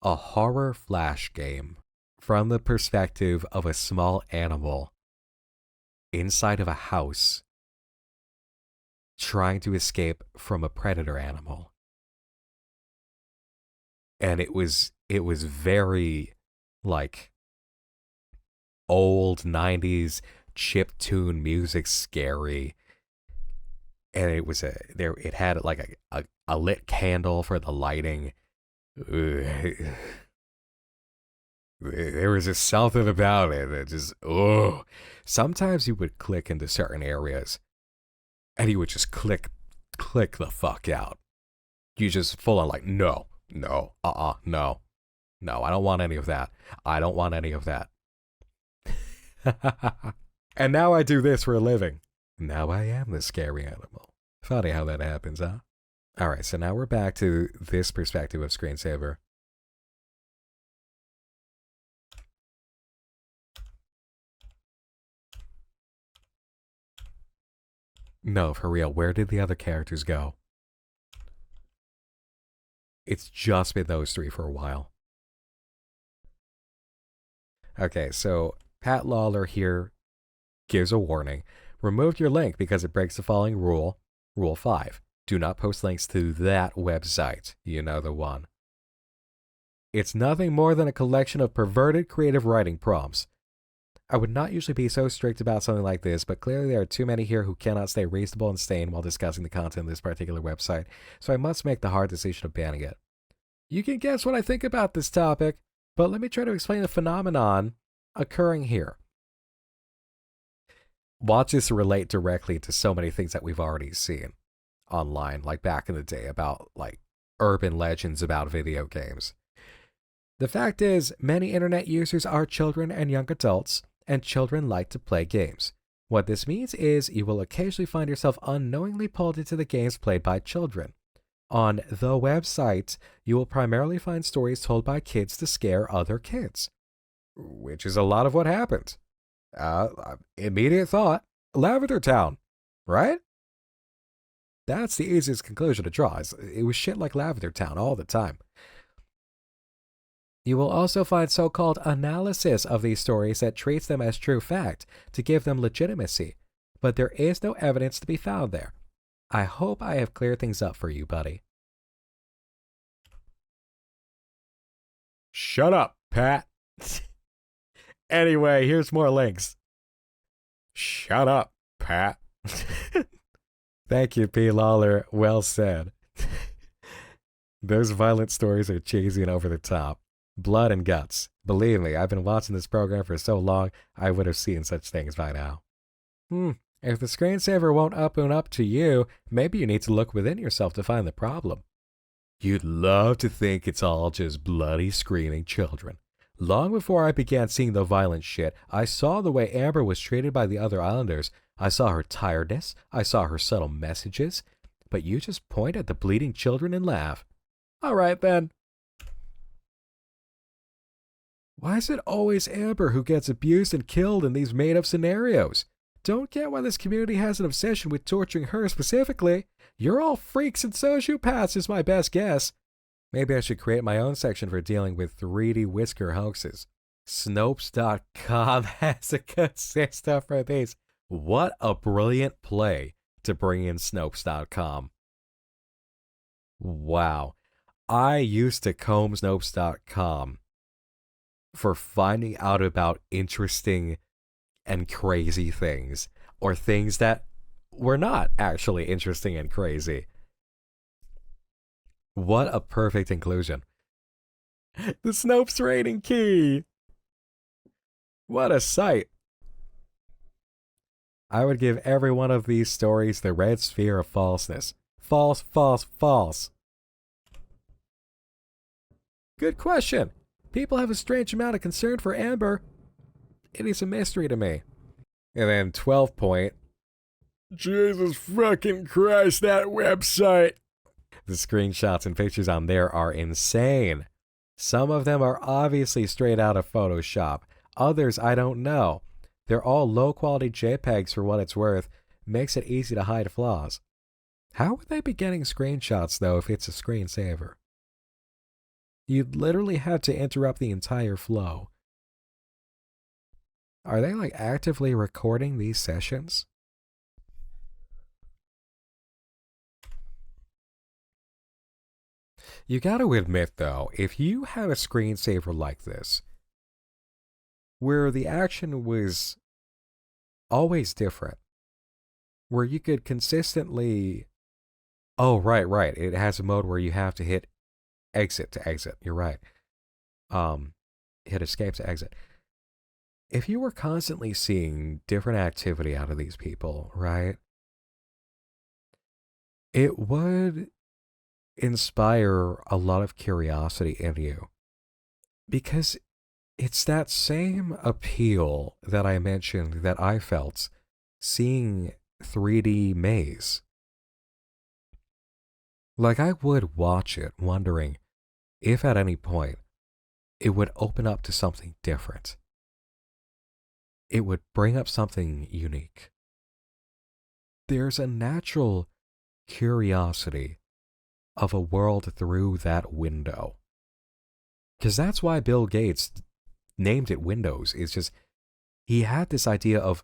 a horror flash game from the perspective of a small animal inside of a house trying to escape from a predator animal. And it was very like old 90s chiptune music, scary. And it had like a lit candle for the lighting. There was just something about it that just, oh. Sometimes you would click into certain areas and you would just click the fuck out. You just full on like, no, no, no, I don't want any of that. I don't want any of that. And now I do this for a living. Now I am the scary animal. Funny how that happens, huh? Alright, so now we're back to this perspective of Screensaver. No, for real, where did the other characters go? It's just been those three for a while. Okay, so Pat Lawler here gives a warning. Remove your link because it breaks the following rule. Rule 5. Do not post links to that website. You know the one. It's nothing more than a collection of perverted creative writing prompts. I would not usually be so strict about something like this, but clearly there are too many here who cannot stay reasonable and sane while discussing the content of this particular website, so I must make the hard decision of banning it. You can guess what I think about this topic, but let me try to explain the phenomenon occurring here. Watch this relate directly to so many things that we've already seen online, like back in the day, about like urban legends about video games. The fact is, many internet users are children and young adults, and children like to play games. What this means is you will occasionally find yourself unknowingly pulled into the games played by children. On the website, you will primarily find stories told by kids to scare other kids, which is a lot of what happened. Immediate thought, Lavender Town, right? That's the easiest conclusion to draw. It was shit like Lavender Town all the time. You will also find so-called analysis of these stories that treats them as true fact to give them legitimacy, but there is no evidence to be found there. I hope I have cleared things up for you, buddy. Shut up, Pat. Anyway, here's more links. Shut up, Pat. Thank you, P. Lawler. Well said. Those violent stories are cheesy and over the top. Blood and guts. Believe me, I've been watching this program for so long, I would have seen such things by now. If the screensaver won't open up to you, maybe you need to look within yourself to find the problem. You'd love to think it's all just bloody screaming children. Long before I began seeing the violent shit, I saw the way Amber was treated by the other islanders. I saw her tiredness. I saw her subtle messages. but you just point at the bleeding children and laugh. All right, then. Why is it always Amber who gets abused and killed in these made-up scenarios? Don't get why this community has an obsession with torturing her specifically. You're all freaks and sociopaths is my best guess. Maybe I should create my own section for dealing with 3D whisker hoaxes. Snopes.com has a good system for these. What a brilliant play to bring in Snopes.com. Wow. I used to comb Snopes.com for finding out about interesting and crazy things, or things that were not actually interesting and crazy. What a perfect inclusion. The Snopes rating key. What a sight. I would give every one of these stories the red sphere of falseness. False, false, false. Good question. People have a strange amount of concern for Amber. It is a mystery to me. And then 12 point. Jesus fucking Christ, that website. The screenshots and pictures on there are insane. Some of them are obviously straight out of Photoshop. Others I don't know. They're all low-quality JPEGs for what it's worth. Makes it easy to hide flaws. How would they be getting screenshots, though, if it's a screensaver? You'd literally have to interrupt the entire flow. Are they, like, actively recording these sessions? You gotta admit, though, if you have a screensaver like this, where the action was always different, where you could consistently... Oh, right. It has a mode where you have to hit exit to exit. You're right. Hit escape to exit. If you were constantly seeing different activity out of these people, right? It would inspire a lot of curiosity in you. Because it's that same appeal that I mentioned that I felt seeing 3D Maze. Like, I would watch it wondering if at any point it would open up to something different. It would bring up something unique. There's a natural curiosity of a world through that window. Because that's why Bill Gates named it Windows. It's just, he had this idea of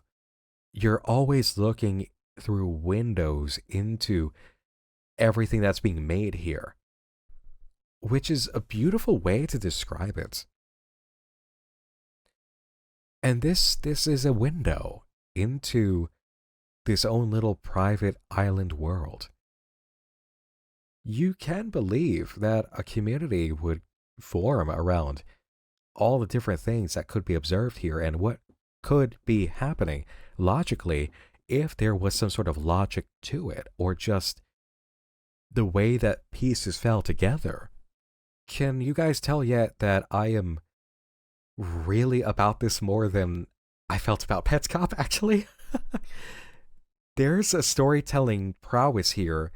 you're always looking through windows into everything that's being made here, which is a beautiful way to describe it. And this is a window into this own little private island world. You can believe that a community would form around all the different things that could be observed here and what could be happening logically if there was some sort of logic to it, or just the way that pieces fell together. Can you guys tell yet that I am really about this more than I felt about Petscop, actually? There's a storytelling prowess here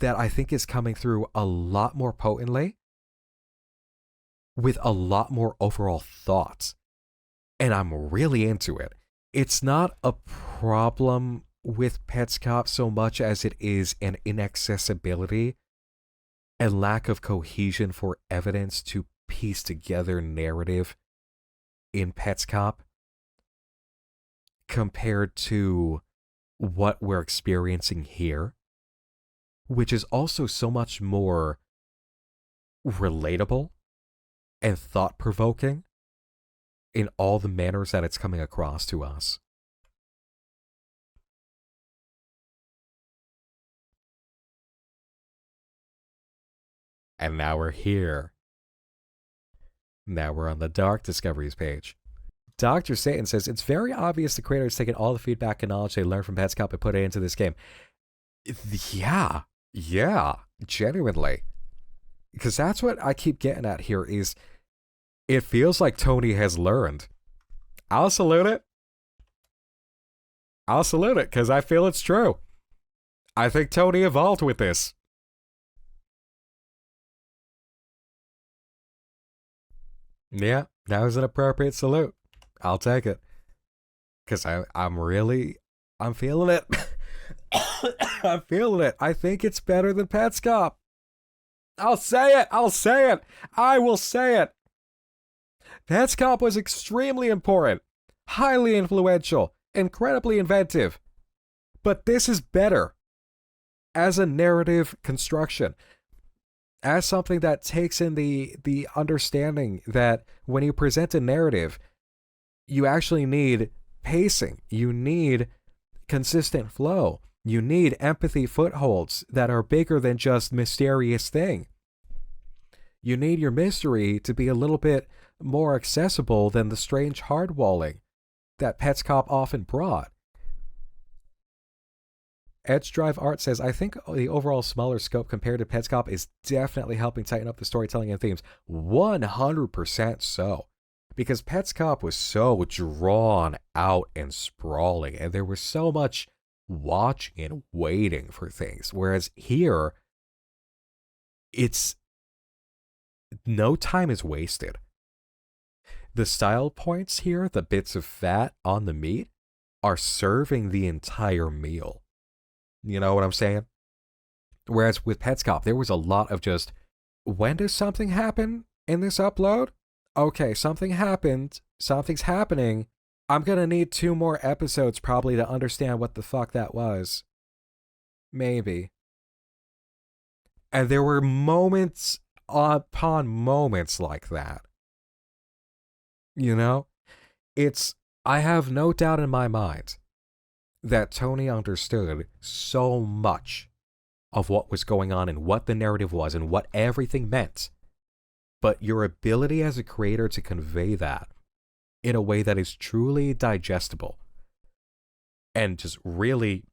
that I think is coming through a lot more potently, with a lot more overall thoughts. And I'm really into it. It's not a problem with Petscop so much as it is an inaccessibility and lack of cohesion for evidence to piece together narrative in Petscop compared to what we're experiencing here, which is also so much more relatable and thought-provoking in all the manners that it's coming across to us. And now we're here. Now we're on the Dark Discoveries page. Dr. Satan says, it's very obvious the creator has taken all the feedback and knowledge they learned from Petscop and put it into this game. Yeah, genuinely. Because that's what I keep getting at here is, it feels like Tony has learned. I'll salute it. Because I feel it's true. I think Tony evolved with this. Yeah, that was an appropriate salute. I'll take it. Because I'm feeling it. I'm feeling it. I think it's better than Petscop. I'll say it. I'll say it. I will say it. Petscop was extremely important, highly influential, incredibly inventive. But this is better as a narrative construction, as something that takes in the understanding that when you present a narrative, you actually need pacing. You need consistent flow. You need empathy footholds that are bigger than just mysterious thing. You need your mystery to be a little bit more accessible than the strange hardwalling that Petscop often brought. Edge Drive Art says, I think the overall smaller scope compared to Petscop is definitely helping tighten up the storytelling and themes. 100% so. Because Petscop was so drawn out and sprawling, and there was so much watching and waiting for things. Whereas here, it's no time is wasted. The style points here, the bits of fat on the meat, are serving the entire meal. You know what I'm saying? Whereas with Petscop, there was a lot of just, when does something happen in this upload? Okay, something happened. Something's happening. I'm going to need 2 more episodes probably to understand what the fuck that was. Maybe. And there were moments upon moments like that. You know? I have no doubt in my mind that Tony understood so much of what was going on and what the narrative was and what everything meant. But your ability as a creator to convey that in a way that is truly digestible and just really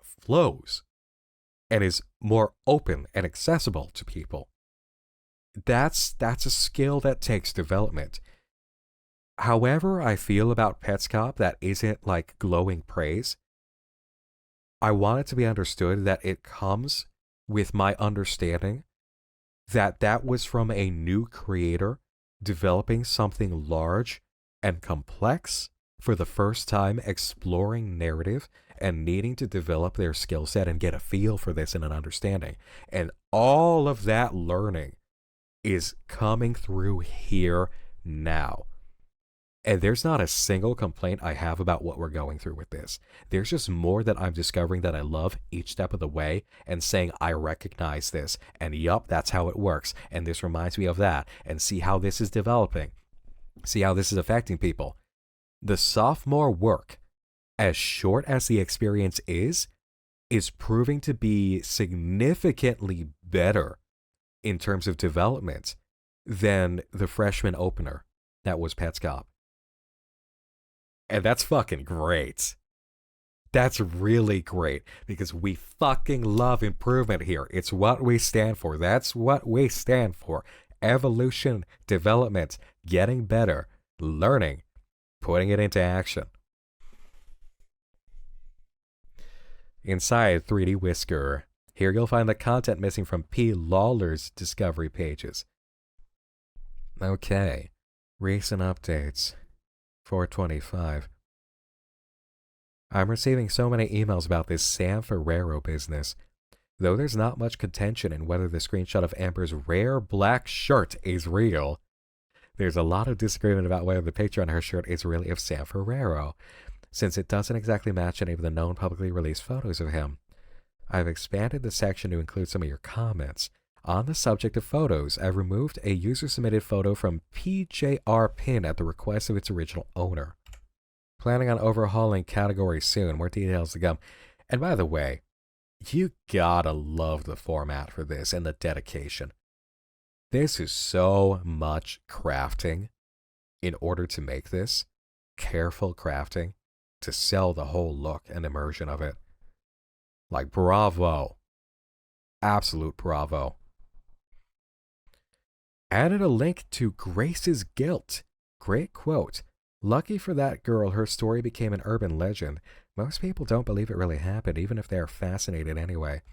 flows and is more open and accessible to people, that's a skill that takes development. However I feel about Petscop, that isn't like glowing praise. I want it to be understood that it comes with my understanding that that was from a new creator developing something large and complex for the first time, exploring narrative and needing to develop their skill set and get a feel for this and an understanding. And all of that learning is coming through here now. And there's not a single complaint I have about what we're going through with this. There's just more that I'm discovering that I love each step of the way and saying, I recognize this. And yup, that's how it works. And this reminds me of that. And see how this is developing. See how this is affecting people. The sophomore work, as short as the experience is proving to be significantly better in terms of development than the freshman opener that was Petscop. And that's fucking great. That's really great because we fucking love improvement here. It's what we stand for. That's what we stand for. Evolution, development, getting better, learning, putting it into action. Inside 3D Whisker, here you'll find the content missing from P. Lawler's discovery pages. Okay, recent updates. 425. I'm receiving so many emails about this Sam Ferrero business. Though there's not much contention in whether the screenshot of Amber's rare black shirt is real, there's a lot of disagreement about whether the picture on her shirt is really of Sam Ferrero, since it doesn't exactly match any of the known publicly released photos of him. I've expanded the section to include some of your comments. On the subject of photos, I've removed a user-submitted photo from PJR Pin at the request of its original owner. Planning on overhauling categories soon, more details to come. And by the way, you gotta love the format for this and the dedication. This is so much crafting in order to make this. Careful crafting to sell the whole look and immersion of it. Like, bravo. Absolute bravo. Added a link to Grace's Guilt. Great quote. Lucky for that girl, her story became an urban legend. Most people don't believe it really happened, even if they are fascinated anyway.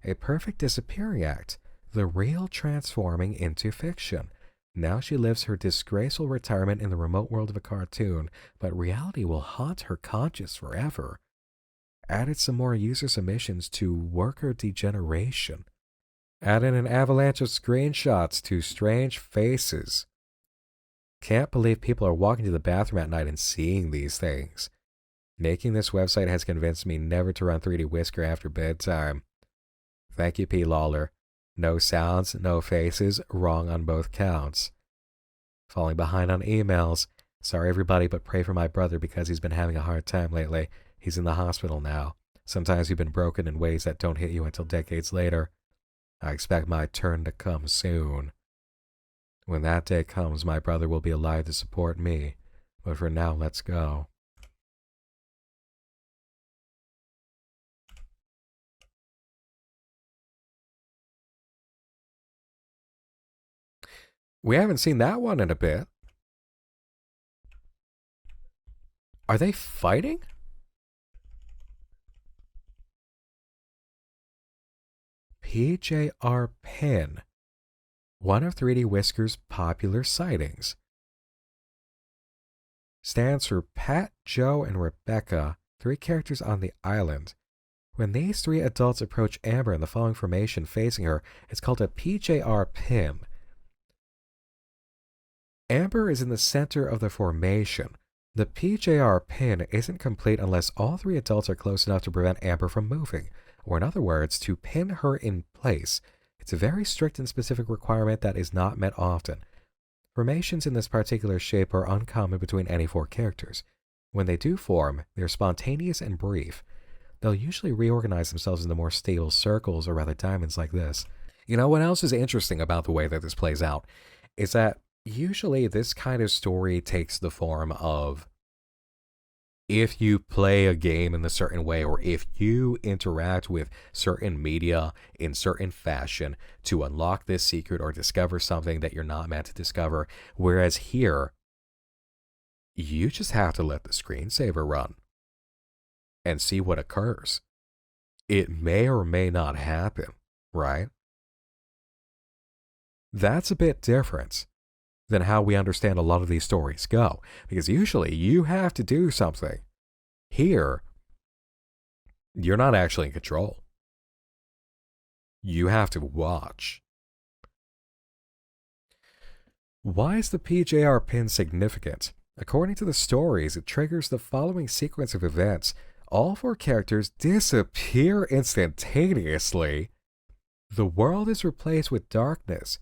A perfect disappearing act, the real transforming into fiction. Now she lives her disgraceful retirement in the remote world of a cartoon, but reality will haunt her conscience forever. Added some more user submissions to worker degeneration. Added an avalanche of screenshots to strange faces. Can't believe people are walking to the bathroom at night and seeing these things. Making this website has convinced me never to run 3D Whisker after bedtime. Thank you, P. Lawler. No sounds, no faces, wrong on both counts. Falling behind on emails. Sorry everybody, but pray for my brother because he's been having a hard time lately. He's in the hospital now. Sometimes you've been broken in ways that don't hit you until decades later. I expect my turn to come soon. When that day comes, my brother will be alive to support me. But for now, let's go. We haven't seen that one in a bit. Are they fighting? PJR Pin. One of 3D Whisker's popular sightings. Stands for Pat, Joe, and Rebecca, 3 characters on the island. When these 3 adults approach Amber in the following formation facing her, it's called a PJR Pin. Amber is in the center of the formation. The PJR Pin isn't complete unless all 3 adults are close enough to prevent Amber from moving, or in other words, to pin her in place. It's a very strict and specific requirement that is not met often. Formations in this particular shape are uncommon between any 4 characters. When they do form, they're spontaneous and brief. They'll usually reorganize themselves into more stable circles or rather diamonds like this. You know what else is interesting about the way that this plays out is that usually this kind of story takes the form of if you play a game in a certain way or if you interact with certain media in certain fashion to unlock this secret or discover something that you're not meant to discover. Whereas here, you just have to let the screensaver run and see what occurs. It may or may not happen, right? That's a bit different than how we understand a lot of these stories go. Because usually you have to do something. Here, you're not actually in control. You have to watch. Why is the PJR pin significant? According to the stories, it triggers the following sequence of events. All 4 characters disappear instantaneously. The world is replaced with darkness.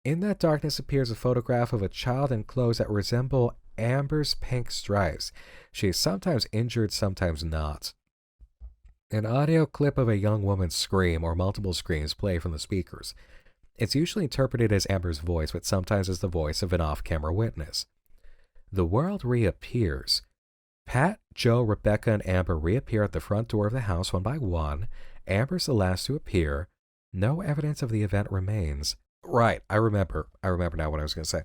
In that darkness appears a photograph of a child in clothes that resemble Amber's pink stripes. She is sometimes injured, sometimes not. An audio clip of a young woman's scream or multiple screams play from the speakers. It's usually interpreted as Amber's voice, but sometimes as the voice of an off-camera witness. The world reappears. Pat, Joe, Rebecca, and Amber reappear at the front door of the house one by one. Amber's the last to appear. No evidence of the event remains. Right, I remember now what I was going to say.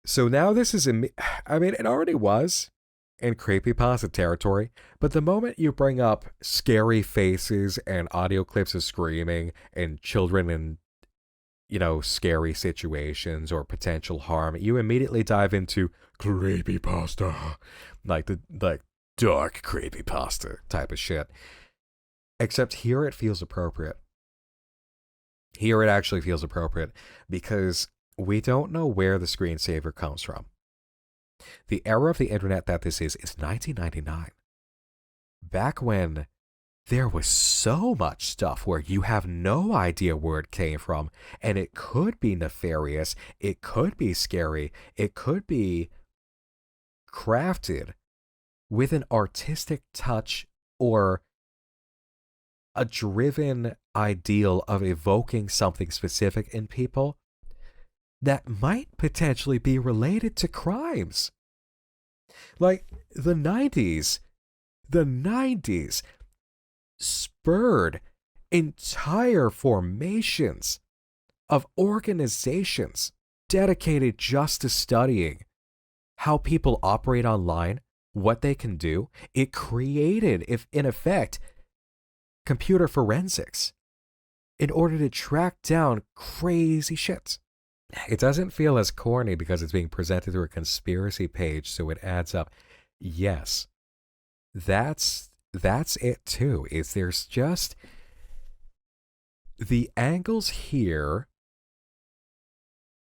So now this is, I mean, it already was in creepypasta territory, but the moment you bring up scary faces and audio clips of screaming and children in, you know, scary situations or potential harm, you immediately dive into creepypasta, like dark creepypasta type of shit. Except here it feels appropriate. Here it actually feels appropriate because we don't know where the screensaver comes from. The era of the internet that this is 1999. Back when there was so much stuff where you have no idea where it came from, and it could be nefarious, it could be scary, it could be crafted with an artistic touch or a driven ideal of evoking something specific in people that might potentially be related to crimes. Like the 90s spurred entire formations of organizations dedicated just to studying how people operate online, what they can do, it created, if in effect, computer forensics in order to track down crazy shit. It doesn't feel as corny because it's being presented through a conspiracy page, so it adds up. Yes, that's it too. There's just the angles here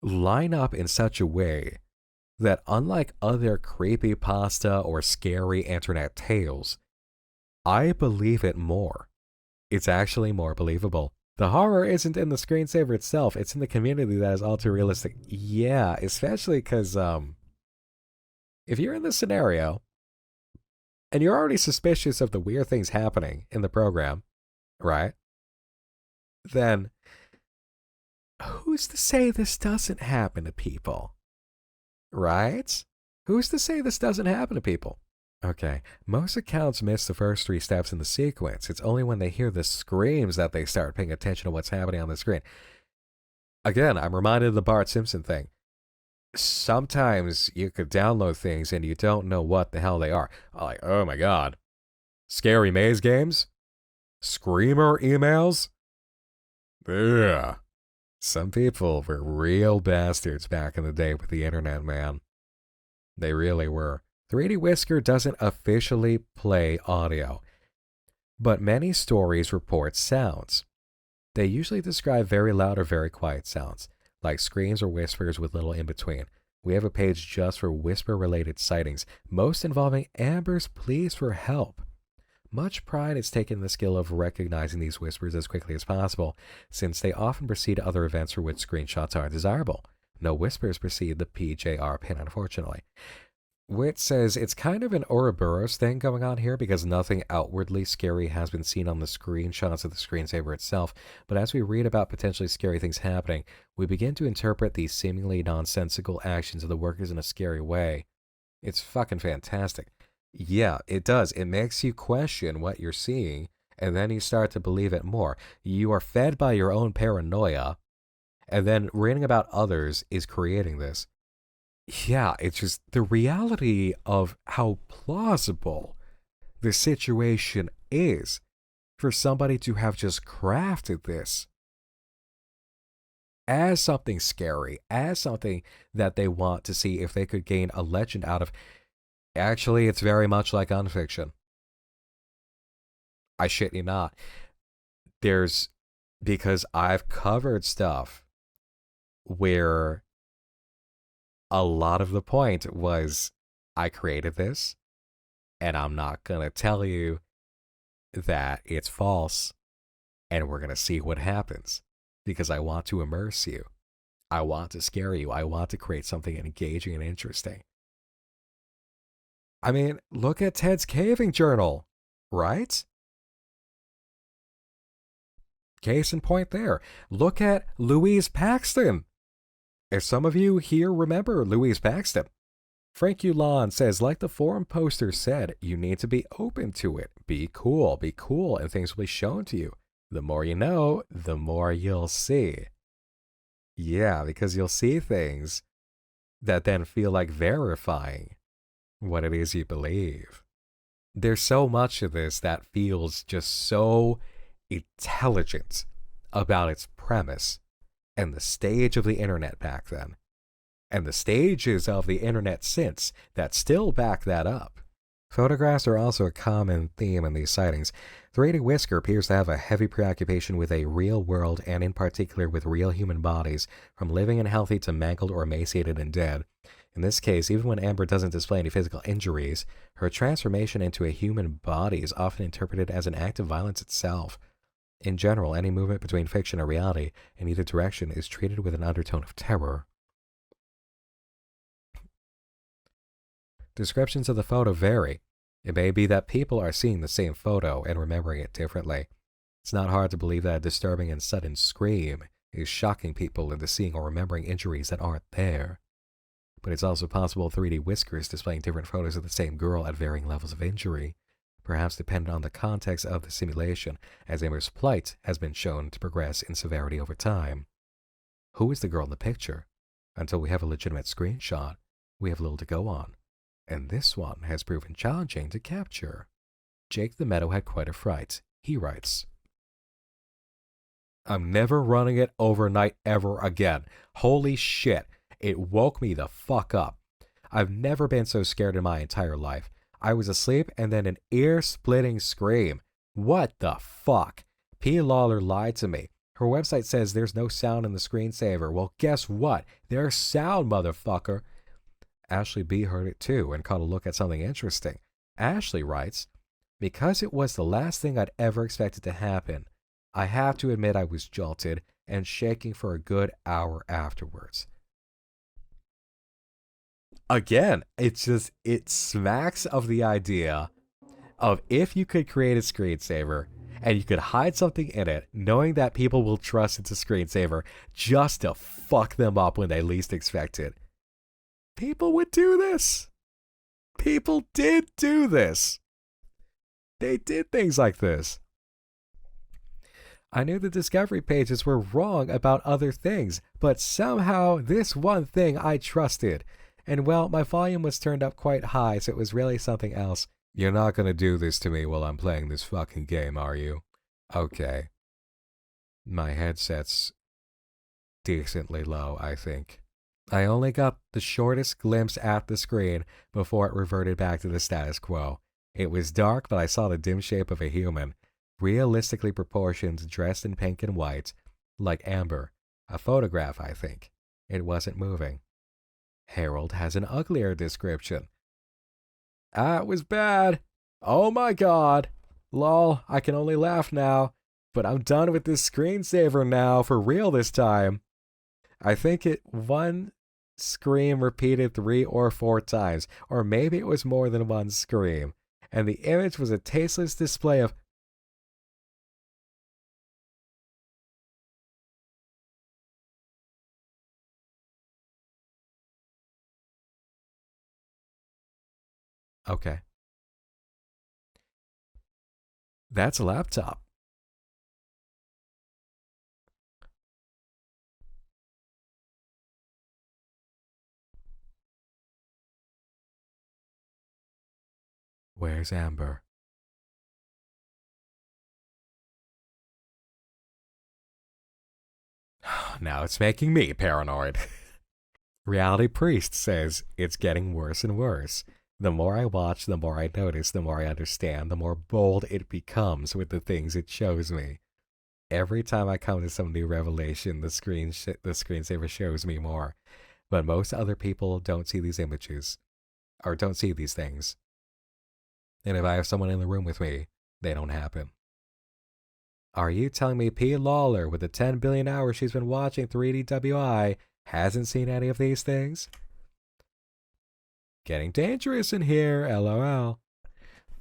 line up in such a way that, unlike other creepypasta or scary internet tales, I believe it more. It's actually more believable. The horror isn't in the screensaver itself, it's in the community that is all too realistic. Yeah, especially because, if you're in this scenario, and you're already suspicious of the weird things happening in the program, right? Then, who's to say this doesn't happen to people? Right? Who's to say this doesn't happen to people? Okay, most accounts miss the first 3 steps in the sequence. It's only when they hear the screams that they start paying attention to what's happening on the screen. Again, I'm reminded of the Bart Simpson thing. Sometimes you could download things and you don't know what the hell they are. Like, oh my god. Scary maze games? Screamer emails? Ugh. Some people were real bastards back in the day with the internet, man. They really were. 3D Whisker doesn't officially play audio, but many stories report sounds. They usually describe very loud or very quiet sounds, like screams or whispers with little in between. We have a page just for whisper-related sightings, most involving Amber's pleas for help. Much pride is taken in the skill of recognizing these whispers as quickly as possible, since they often precede other events for which screenshots are desirable. No whispers precede the PJR pin, unfortunately. Which says it's kind of an Ouroboros thing going on here, because nothing outwardly scary has been seen on the screenshots of the screensaver itself, but as we read about potentially scary things happening, we begin to interpret these seemingly nonsensical actions of the workers in a scary way. It's fucking fantastic. Yeah, it does. It makes you question what you're seeing, and then you start to believe it more. You are fed by your own paranoia, and then reading about others is creating this. Yeah, it's just the reality of how plausible the situation is for somebody to have just crafted this as something scary, as something that they want to see if they could gain a legend out of. Actually, it's very much like unfiction. I shit you not. Because I've covered stuff where a lot of the point was, I created this, and I'm not going to tell you that it's false, and we're going to see what happens, because I want to immerse you. I want to scare you. I want to create something engaging and interesting. I mean, look at Ted's caving journal, right? Case in point there. Look at Louise Paxton. If some of you here remember Louise Paxton, Frank Ulan says, like the forum poster said, you need to be open to it. Be cool, and things will be shown to you. The more you know, the more you'll see. Yeah, because you'll see things that then feel like verifying what it is you believe. There's so much of this that feels just so intelligent about its premise and the stage of the internet back then, and the stages of the internet since that still back that up. Photographs are also a common theme in these sightings. 3D Whisker appears to have a heavy preoccupation with a real world, and in particular with real human bodies, from living and healthy to mangled or emaciated and dead. In this case, even when Amber doesn't display any physical injuries, her transformation into a human body is often interpreted as an act of violence itself. In general, any movement between fiction and reality in either direction is treated with an undertone of terror. Descriptions of the photo vary. It may be that people are seeing the same photo and remembering it differently. It's not hard to believe that a disturbing and sudden scream is shocking people into seeing or remembering injuries that aren't there. But it's also possible 3D Whisker is displaying different photos of the same girl at varying levels of injury, perhaps dependent on the context of the simulation, as Amber's plight has been shown to progress in severity over time. Who is the girl in the picture? Until we have a legitimate screenshot, we have little to go on. and this one has proven challenging to capture. Jake the Meadow had quite a fright. He writes, I'm never running it overnight ever again. Holy shit, it woke me the fuck up. I've never been so scared in my entire life. I was asleep and then an ear-splitting scream. What the fuck? P. Lawler lied to me. Her website says there's no sound in the screensaver. Well, guess what? There's sound, motherfucker. Ashley B. heard it too and caught a look at something interesting. Ashley writes, because it was the last thing I'd ever expected to happen, I have to admit I was jolted and shaking for a good hour afterwards. Again, it smacks of the idea of if you could create a screensaver and you could hide something in it, knowing that people will trust it's a screensaver just to fuck them up when they least expect it. People would do this. People did do this. They did things like this. I knew the discovery pages were wrong about other things, but somehow this one thing I trusted. And well, my volume was turned up quite high, so it was really something else. You're not gonna do this to me while I'm playing this fucking game, are you? Okay. My headset's decently low, I think. I only got the shortest glimpse at the screen before it reverted back to the status quo. It was dark, but I saw the dim shape of a human, realistically proportioned, dressed in pink and white, like amber. A photograph, I think. It wasn't moving. Harold has an uglier description. It was bad. Oh my god. Lol, I can only laugh now. But I'm done with this screensaver now, for real this time. I think one scream repeated 3 or 4 times, or maybe it was more than one scream. And the image was a tasteless display of... Okay. That's a laptop. Where's Amber? Now it's making me paranoid. Reality Priest says it's getting worse and worse. The more I watch, the more I notice, the more I understand, the more bold it becomes with the things it shows me. Every time I come to some new revelation, the screensaver shows me more. But most other people don't see these images, or don't see these things. And if I have someone in the room with me, they don't happen. Are you telling me P. Lawler, with the 10 billion hours she's been watching 3DWI, hasn't seen any of these things? Getting dangerous in here, LOL.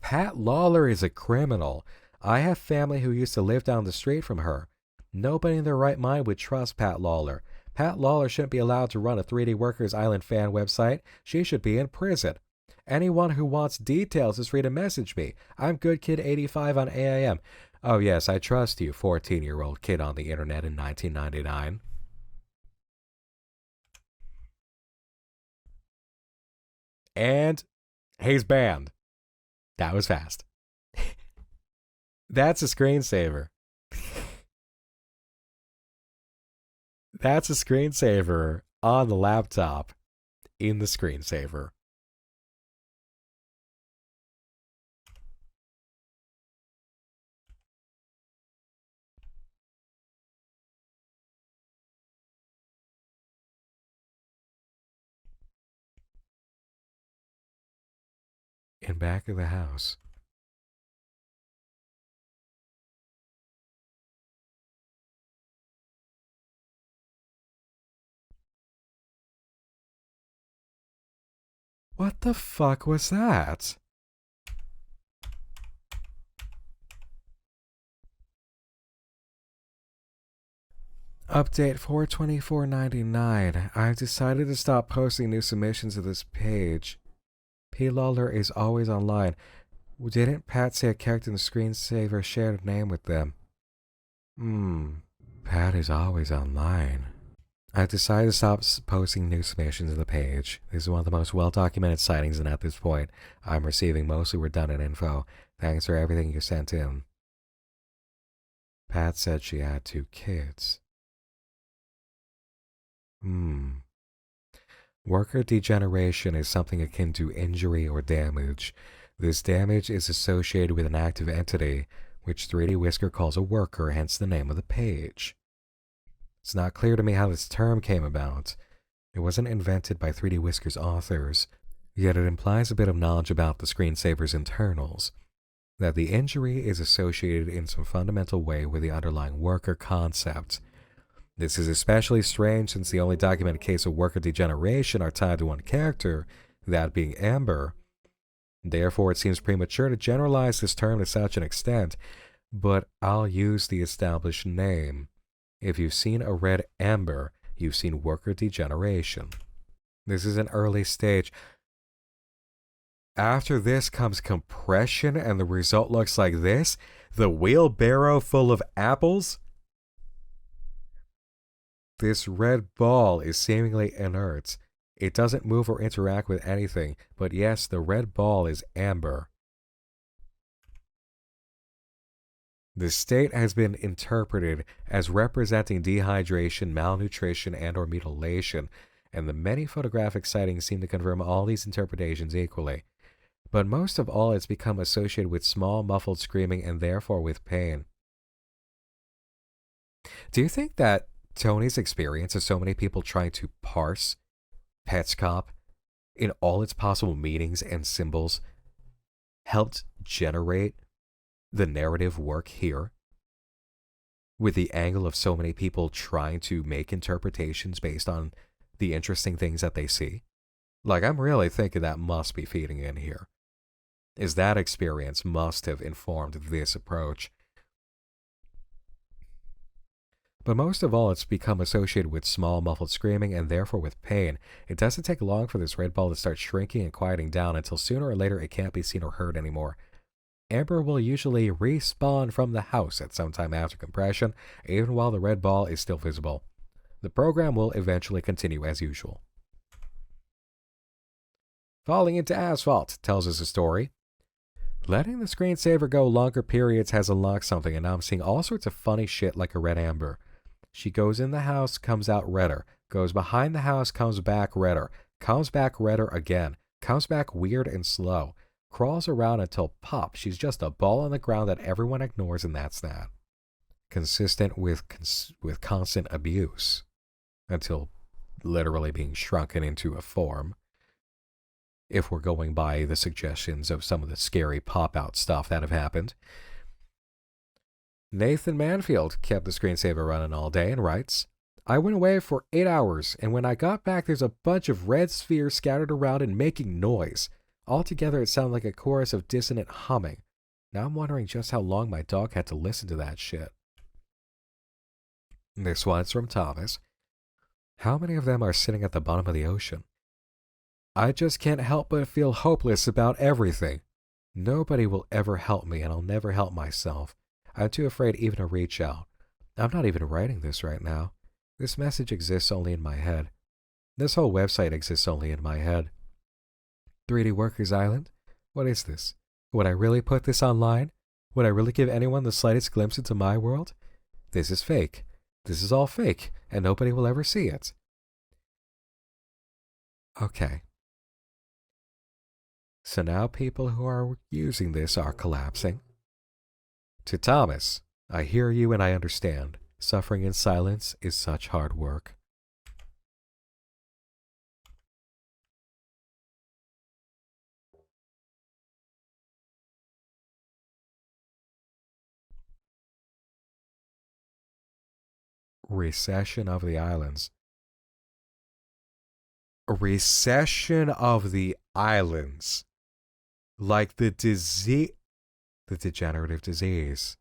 Pat Lawler is a criminal. I have family who used to live down the street from her. Nobody in their right mind would trust Pat Lawler. Pat Lawler shouldn't be allowed to run a 3D Workers Island fan website. She should be in prison. Anyone who wants details is free to message me. I'm GoodKid85 on AIM. Oh yes, I trust you, 14-year-old kid on the internet in 1999. And he's banned. That was fast. That's a screensaver. That's a screensaver on the laptop in the screensaver. In back of the house. What the fuck was that? Update 424.99. I've decided to stop posting new submissions to this page. P. Lawler is always online. Didn't Pat say a character in the screensaver shared a name with them? Pat is always online. I decided to stop posting new submissions to the page. This is one of the most well-documented sightings, and at this point, I'm receiving mostly redundant info. Thanks for everything you sent in. Pat said she had 2 kids. Worker degeneration is something akin to injury or damage. This damage is associated with an active entity, which 3D Whisker calls a worker, hence the name of the page. It's not clear to me how this term came about. It wasn't invented by 3D Whisker's authors, yet it implies a bit of knowledge about the Screensaver's internals, that the injury is associated in some fundamental way with the underlying worker concept. This is especially strange since the only documented case of worker degeneration are tied to one character, that being Amber. Therefore, it seems premature to generalize this term to such an extent, but I'll use the established name. If you've seen a red amber, you've seen worker degeneration. This is an early stage. After this comes compression, and the result looks like this. The wheelbarrow full of apples. This red ball is seemingly inert. It doesn't move or interact with anything, but yes, the red ball is amber. The state has been interpreted as representing dehydration, malnutrition, and/or mutilation, and the many photographic sightings seem to confirm all these interpretations equally. But most of all, it's become associated with small, muffled screaming and therefore with pain. Do you think that Tony's experience of so many people trying to parse Petscop in all its possible meanings and symbols helped generate the narrative work here? With the angle of so many people trying to make interpretations based on the interesting things that they see? Like, I'm really thinking that must be feeding in here. Is that experience must have informed this approach. But most of all, it's become associated with small, muffled screaming and therefore with pain. It doesn't take long for this red ball to start shrinking and quieting down until sooner or later it can't be seen or heard anymore. Amber will usually respawn from the house at some time after compression, even while the red ball is still visible. The program will eventually continue as usual. Falling into asphalt tells us a story. Letting the screensaver go longer periods has unlocked something, and now I'm seeing all sorts of funny shit like a red amber. She goes in the house, comes out redder, goes behind the house, comes back redder again, comes back weird and slow, crawls around until pop, she's just a ball on the ground that everyone ignores, and that's that. Consistent with constant abuse, until literally being shrunken into a form. If we're going by the suggestions of some of the scary pop-out stuff that have happened. Nathan Manfield kept the screensaver running all day and writes, I went away for 8 hours, and when I got back there's a bunch of red spheres scattered around and making noise. Altogether it sounded like a chorus of dissonant humming. Now I'm wondering just how long my dog had to listen to that shit. This one's from Thomas. How many of them are sitting at the bottom of the ocean? I just can't help but feel hopeless about everything. Nobody will ever help me, and I'll never help myself. I'm too afraid even to reach out. I'm not even writing this right now. This message exists only in my head. This whole website exists only in my head. 3D Workers Island? What is this? Would I really put this online? Would I really give anyone the slightest glimpse into my world? This is fake. This is all fake, and nobody will ever see it. Okay. So now people who are using this are collapsing. To Thomas, I hear you and I understand. Suffering in silence is such hard work. Recession of the Islands. A recession of the islands. Like the disease, the degenerative disease,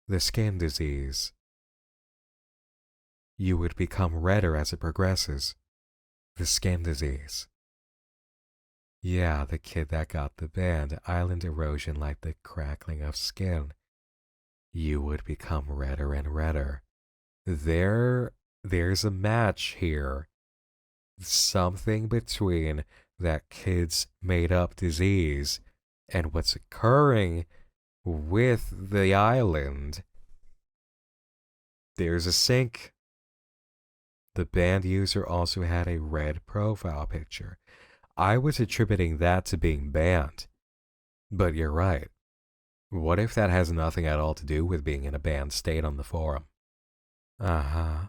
the skin disease. You would become redder as it progresses. The skin disease. Yeah, the kid that got the band, island erosion like the crackling of skin. You would become redder and redder. There there's a match here. Something between that kid's made up disease and what's occurring with the island. There's a sync. The banned user also had a red profile picture. I was attributing that to being banned. But you're right. What if that has nothing at all to do with being in a banned state on the forum? Uh-huh.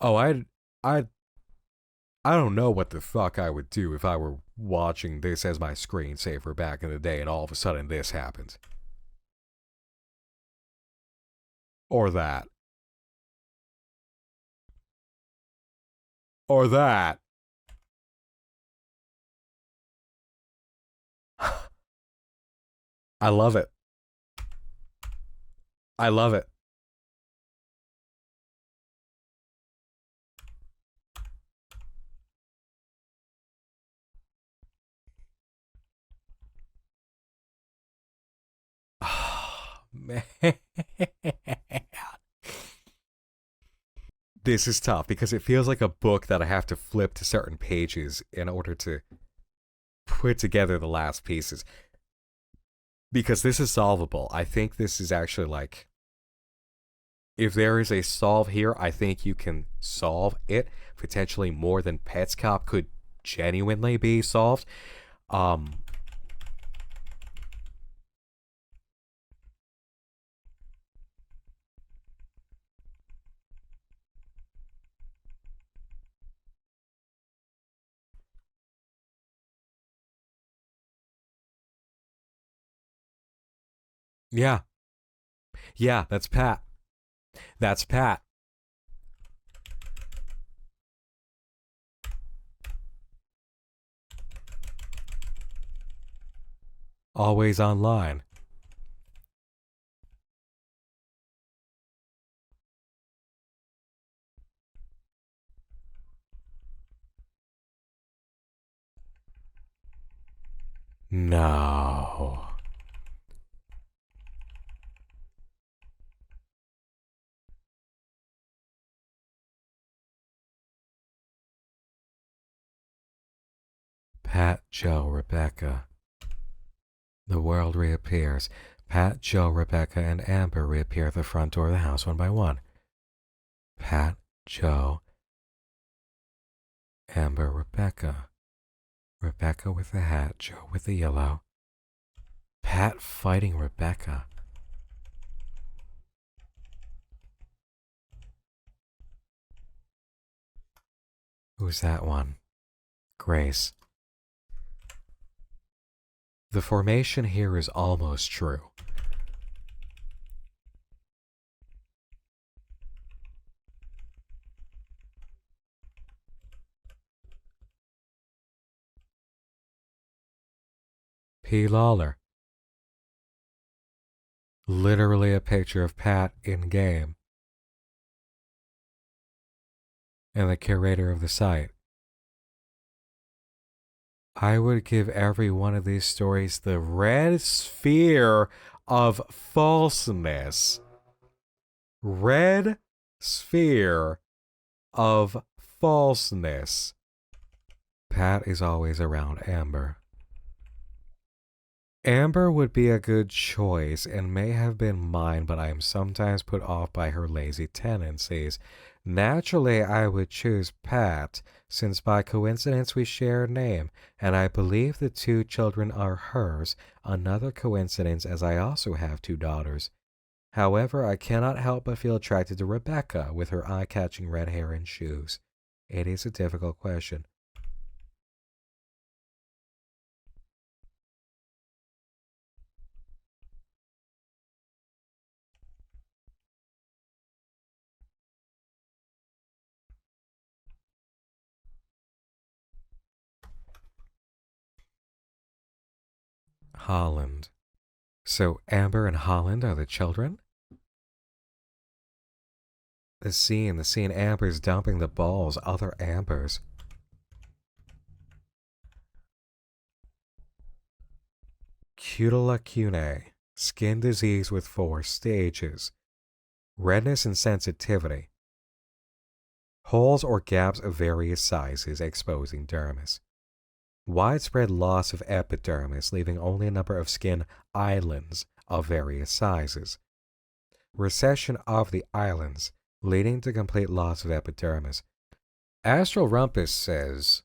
Oh, I I don't know what the fuck I would do if I were watching this as my screensaver back in the day and all of a sudden this happens. Or that. Or that. I love it. I love it. Oh, man. This is tough because it feels like a book that I have to flip to certain pages in order to put together the last pieces. Because this is solvable. I think this is actually like, if there is a solve here, I think you can solve it potentially more than Petscop could genuinely be solved. Yeah. Yeah, that's Pat. That's Pat. Always online. No. Pat, Joe, Rebecca. The world reappears. Pat, Joe, Rebecca, and Amber reappear at the front door of the house one by one. Pat, Joe, Amber, Rebecca. Rebecca with the hat, Joe with the yellow. Pat fighting Rebecca. Who's that one? Grace. The formation here is almost true. P. Lawler. Literally a picture of Pat in game. And the curator of the site. I would give every one of these stories the red sphere of falseness. Red sphere of falseness. Pat is always around Amber. Amber would be a good choice and may have been mine, but I am sometimes put off by her lazy tendencies. Naturally, I would choose Pat, since by coincidence we share a name, and I believe the two children are hers, another coincidence as I also have two daughters. However, I cannot help but feel attracted to Rebecca with her eye-catching red hair and shoes. It is a difficult question. Holland. So Amber and Holland are the children? The scene Amber's dumping the balls, other Ambers. Cuticulaceae, skin disease with 4 stages. Redness and sensitivity. Holes or gaps of various sizes exposing dermis. Widespread loss of epidermis, leaving only a number of skin islands of various sizes. Recession of the islands, leading to complete loss of epidermis. Astral Rumpus says,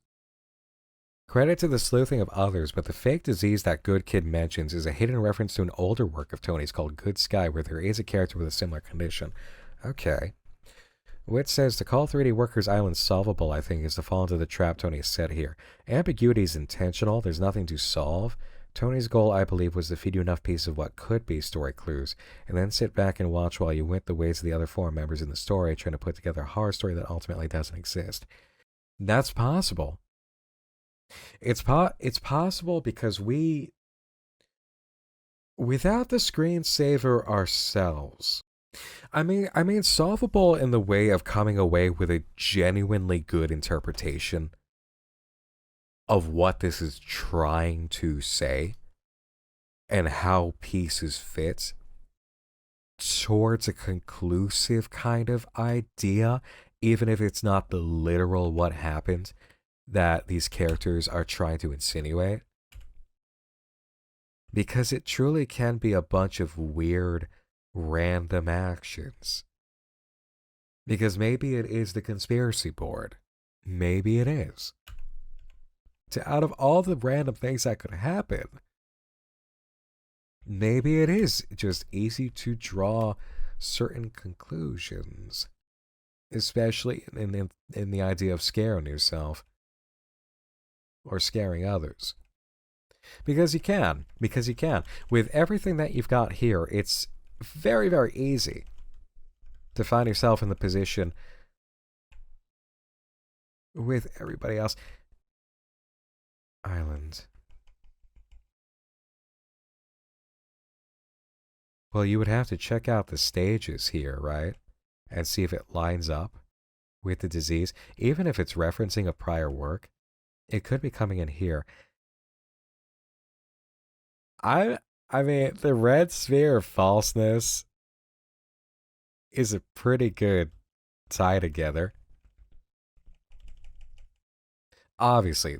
credit to the sleuthing of others, but the fake disease that Good Kid mentions is a hidden reference to an older work of Tony's called Good Sky, where there is a character with a similar condition. Okay. Wit says, to call 3D Workers Island solvable, I think, is to fall into the trap Tony has set here. Ambiguity is intentional, there's nothing to solve. Tony's goal, I believe, was to feed you enough pieces of what could be story clues, and then sit back and watch while you went the ways of the other 4 members in the story, trying to put together a horror story that ultimately doesn't exist. That's possible. It's possible because without the screensaver ourselves, I mean, solvable in the way of coming away with a genuinely good interpretation of what this is trying to say and how pieces fit towards a conclusive kind of idea, even if it's not the literal what happened that these characters are trying to insinuate. Because it truly can be a bunch of weird, random actions. Because maybe it is the conspiracy board. Maybe it is. Out of all the random things that could happen, maybe it is just easy to draw certain conclusions. Especially in the idea of scaring yourself. Or scaring others. Because you can. With everything that you've got here, it's very, very easy to find yourself in the position with everybody else. Island. Well, you would have to check out the stages here, right? And see if it lines up with the disease. Even if it's referencing a prior work, it could be coming in here. I mean, the red sphere of falseness is a pretty good tie together. Obviously,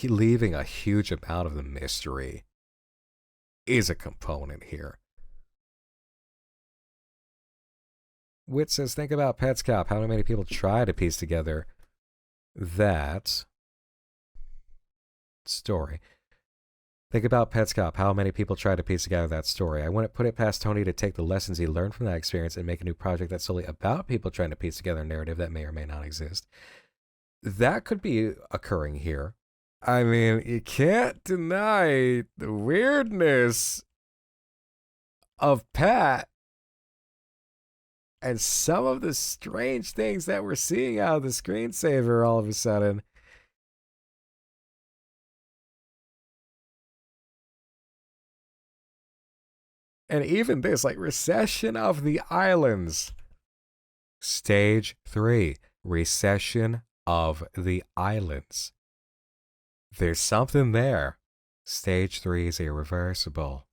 leaving a huge amount of the mystery is a component here. Wit says, think about Petscop. How many people try to piece together that story? Think about Petscop. How many people try to piece together that story? I wouldn't put it past Tony to take the lessons he learned from that experience and make a new project that's solely about people trying to piece together a narrative that may or may not exist. That could be occurring here. I mean, you can't deny the weirdness of Pat and some of the strange things that we're seeing out of the screensaver all of a sudden. And even this, like, recession of the islands. Stage 3, recession of the islands. There's something there. Stage 3 is irreversible.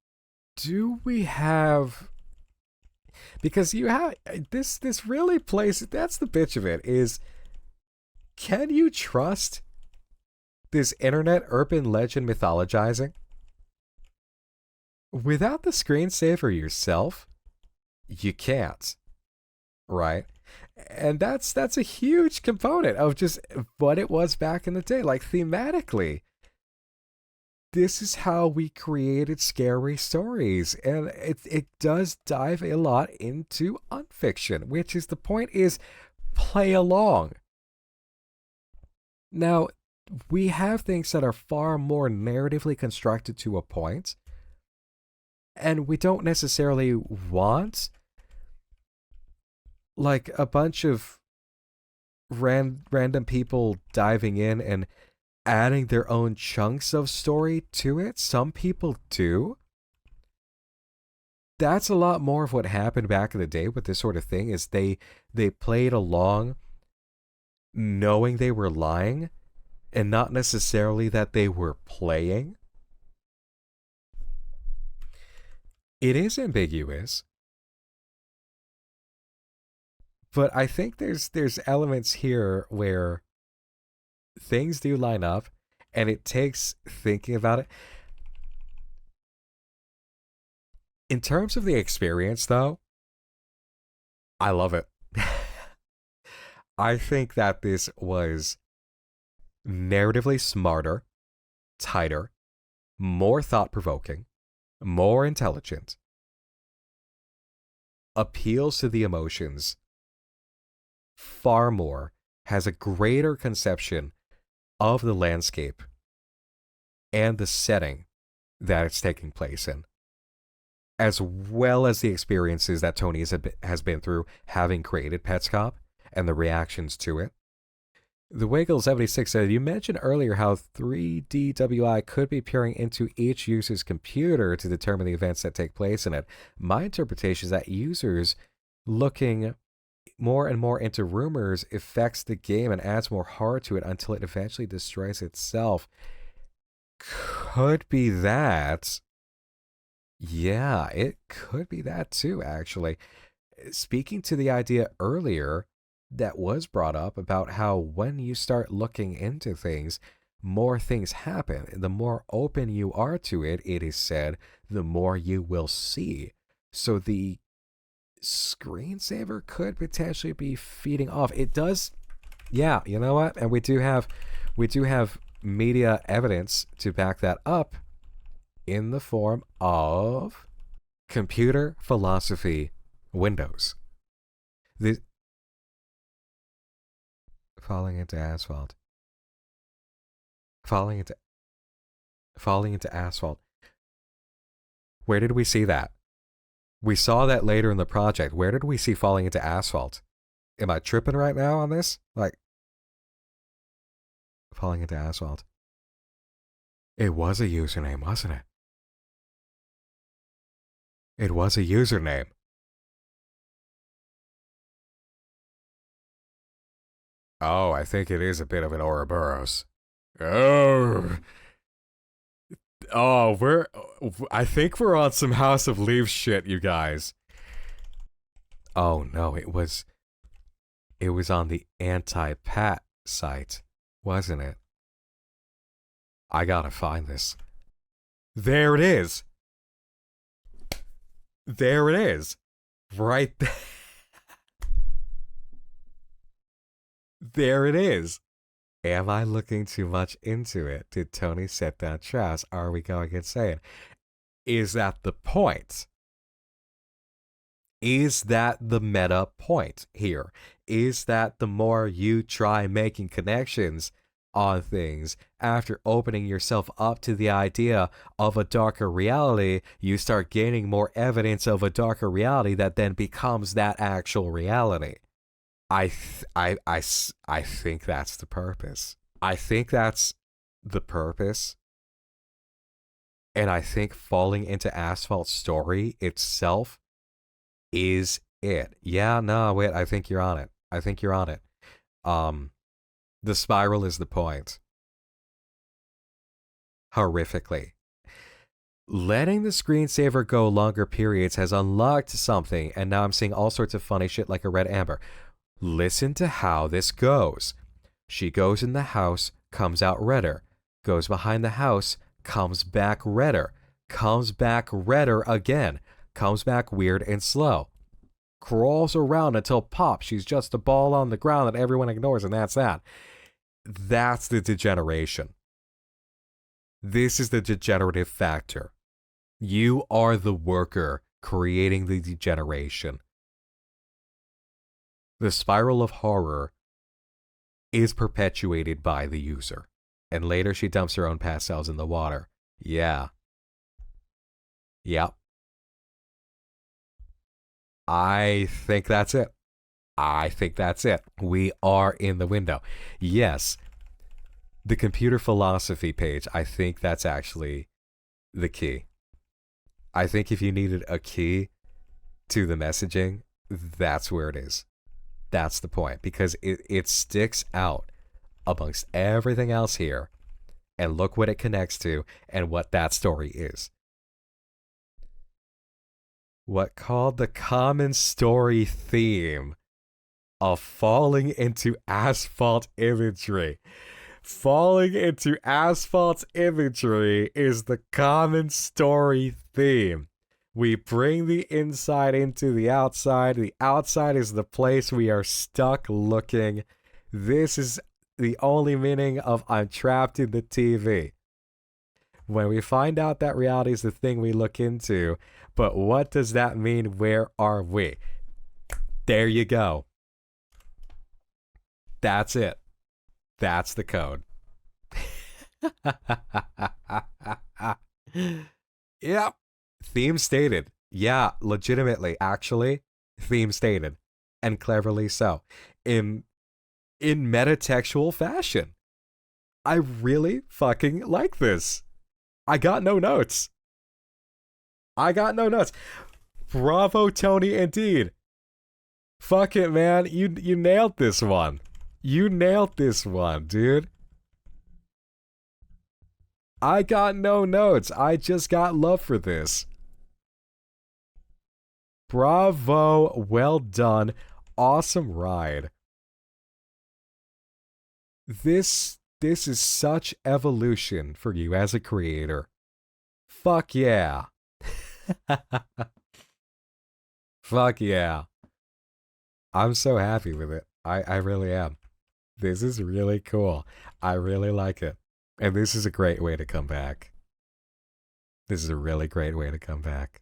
Do we have... Because you have... This really plays... That's the bitch of it, is... Can you trust this internet urban legend mythologizing? Without the screensaver yourself, you can't. Right? And that's a huge component of just what it was back in the day. Like, thematically, this is how we created scary stories. And it does dive a lot into unfiction, which is the point, is play along. Now, we have things that are far more narratively constructed to a point, and we don't necessarily want like a bunch of random people diving in and adding their own chunks of story to it. Some people do. That's a lot more of what happened back in the day with this sort of thing, is they played along knowing they were lying and not necessarily that they were playing. It is ambiguous, but I think there's elements here where things do line up, and it takes thinking about it. In terms of the experience, though, I love it. I think that this was narratively smarter, tighter, more thought provoking, more intelligent, appeals to the emotions far more, has a greater conception of the landscape and the setting that it's taking place in, as well as the experiences that Tony has been through having created Petscop and the reactions to it. The Wiggle76 said, you mentioned earlier how 3DWI could be peering into each user's computer to determine the events that take place in it. My interpretation is that users looking more and more into rumors affects the game and adds more horror to it until it eventually destroys itself. Could be that. Yeah, it could be that too, actually. Speaking to the idea earlier that was brought up about how when you start looking into things, more things happen. The more open you are to it, it is said, the more you will see. So the screensaver could potentially be feeding off. It does, yeah, you know what? And we do have media evidence to back that up in the form of computer philosophy windows. The falling into asphalt. Falling into asphalt. Where did we see that? We saw that later in the project. Where did we see falling into asphalt? Am I tripping right now on this? Like, falling into asphalt. It was a username, wasn't it? It was a username. Oh, I think it is a bit of an Ouroboros. Oh. Oh, I think we're on some House of Leaves shit, you guys. Oh no, it was on the anti-Pat site, wasn't it? I gotta find this. There it is. There it is. Right there. There it is. Am I looking too much into it? Did Tony set down traps? Are we going insane? Is that the point? Is that the meta point here? Is that the more you try making connections on things after opening yourself up to the idea of a darker reality, you start gaining more evidence of a darker reality that then becomes that actual reality? I think that's the purpose. I think that's the purpose. And I think falling into asphalt story itself is it. Yeah, no, wait, I think you're on it. I think you're on it. The spiral is the point. Horrifically. Letting the screensaver go longer periods has unlocked something, and now I'm seeing all sorts of funny shit like a red amber. Listen to how this goes. She goes in the house, comes out redder. Goes behind the house, comes back redder. Comes back redder again. Comes back weird and slow. Crawls around until pop, she's just a ball on the ground that everyone ignores, and that's that. That's the degeneration. This is the degenerative factor. You are the worker creating the degeneration. The spiral of horror is perpetuated by the user. And later she dumps her own past selves in the water. Yeah. Yep. I think that's it. I think that's it. We are in the window. Yes. The computer philosophy page, I think that's actually the key. I think if you needed a key to the messaging, that's where it is. That's the point, because it sticks out amongst everything else here, and look what it connects to and what that story is. what called the common story theme of falling into asphalt imagery. Falling into asphalt imagery is the common story theme. We bring the inside into the outside. The outside is the place we are stuck looking. This is the only meaning of I'm trapped in the TV. When we find out that reality is the thing we look into, but what does that mean? Where are we? There you go. That's it. That's the code. Yep. Theme stated. Yeah, legitimately, actually, theme stated. And cleverly so. In metatextual fashion. I really fucking like this. I got no notes. Bravo, Tony, indeed. Fuck it, man. You nailed this one. You nailed this one, dude. I got no notes. I just got love for this. Bravo. Well done. Awesome ride. This is such evolution for you as a creator. Fuck yeah. Fuck yeah. I'm so happy with it. I really am. This is really cool. I really like it. And this is a great way to come back. This is a really great way to come back.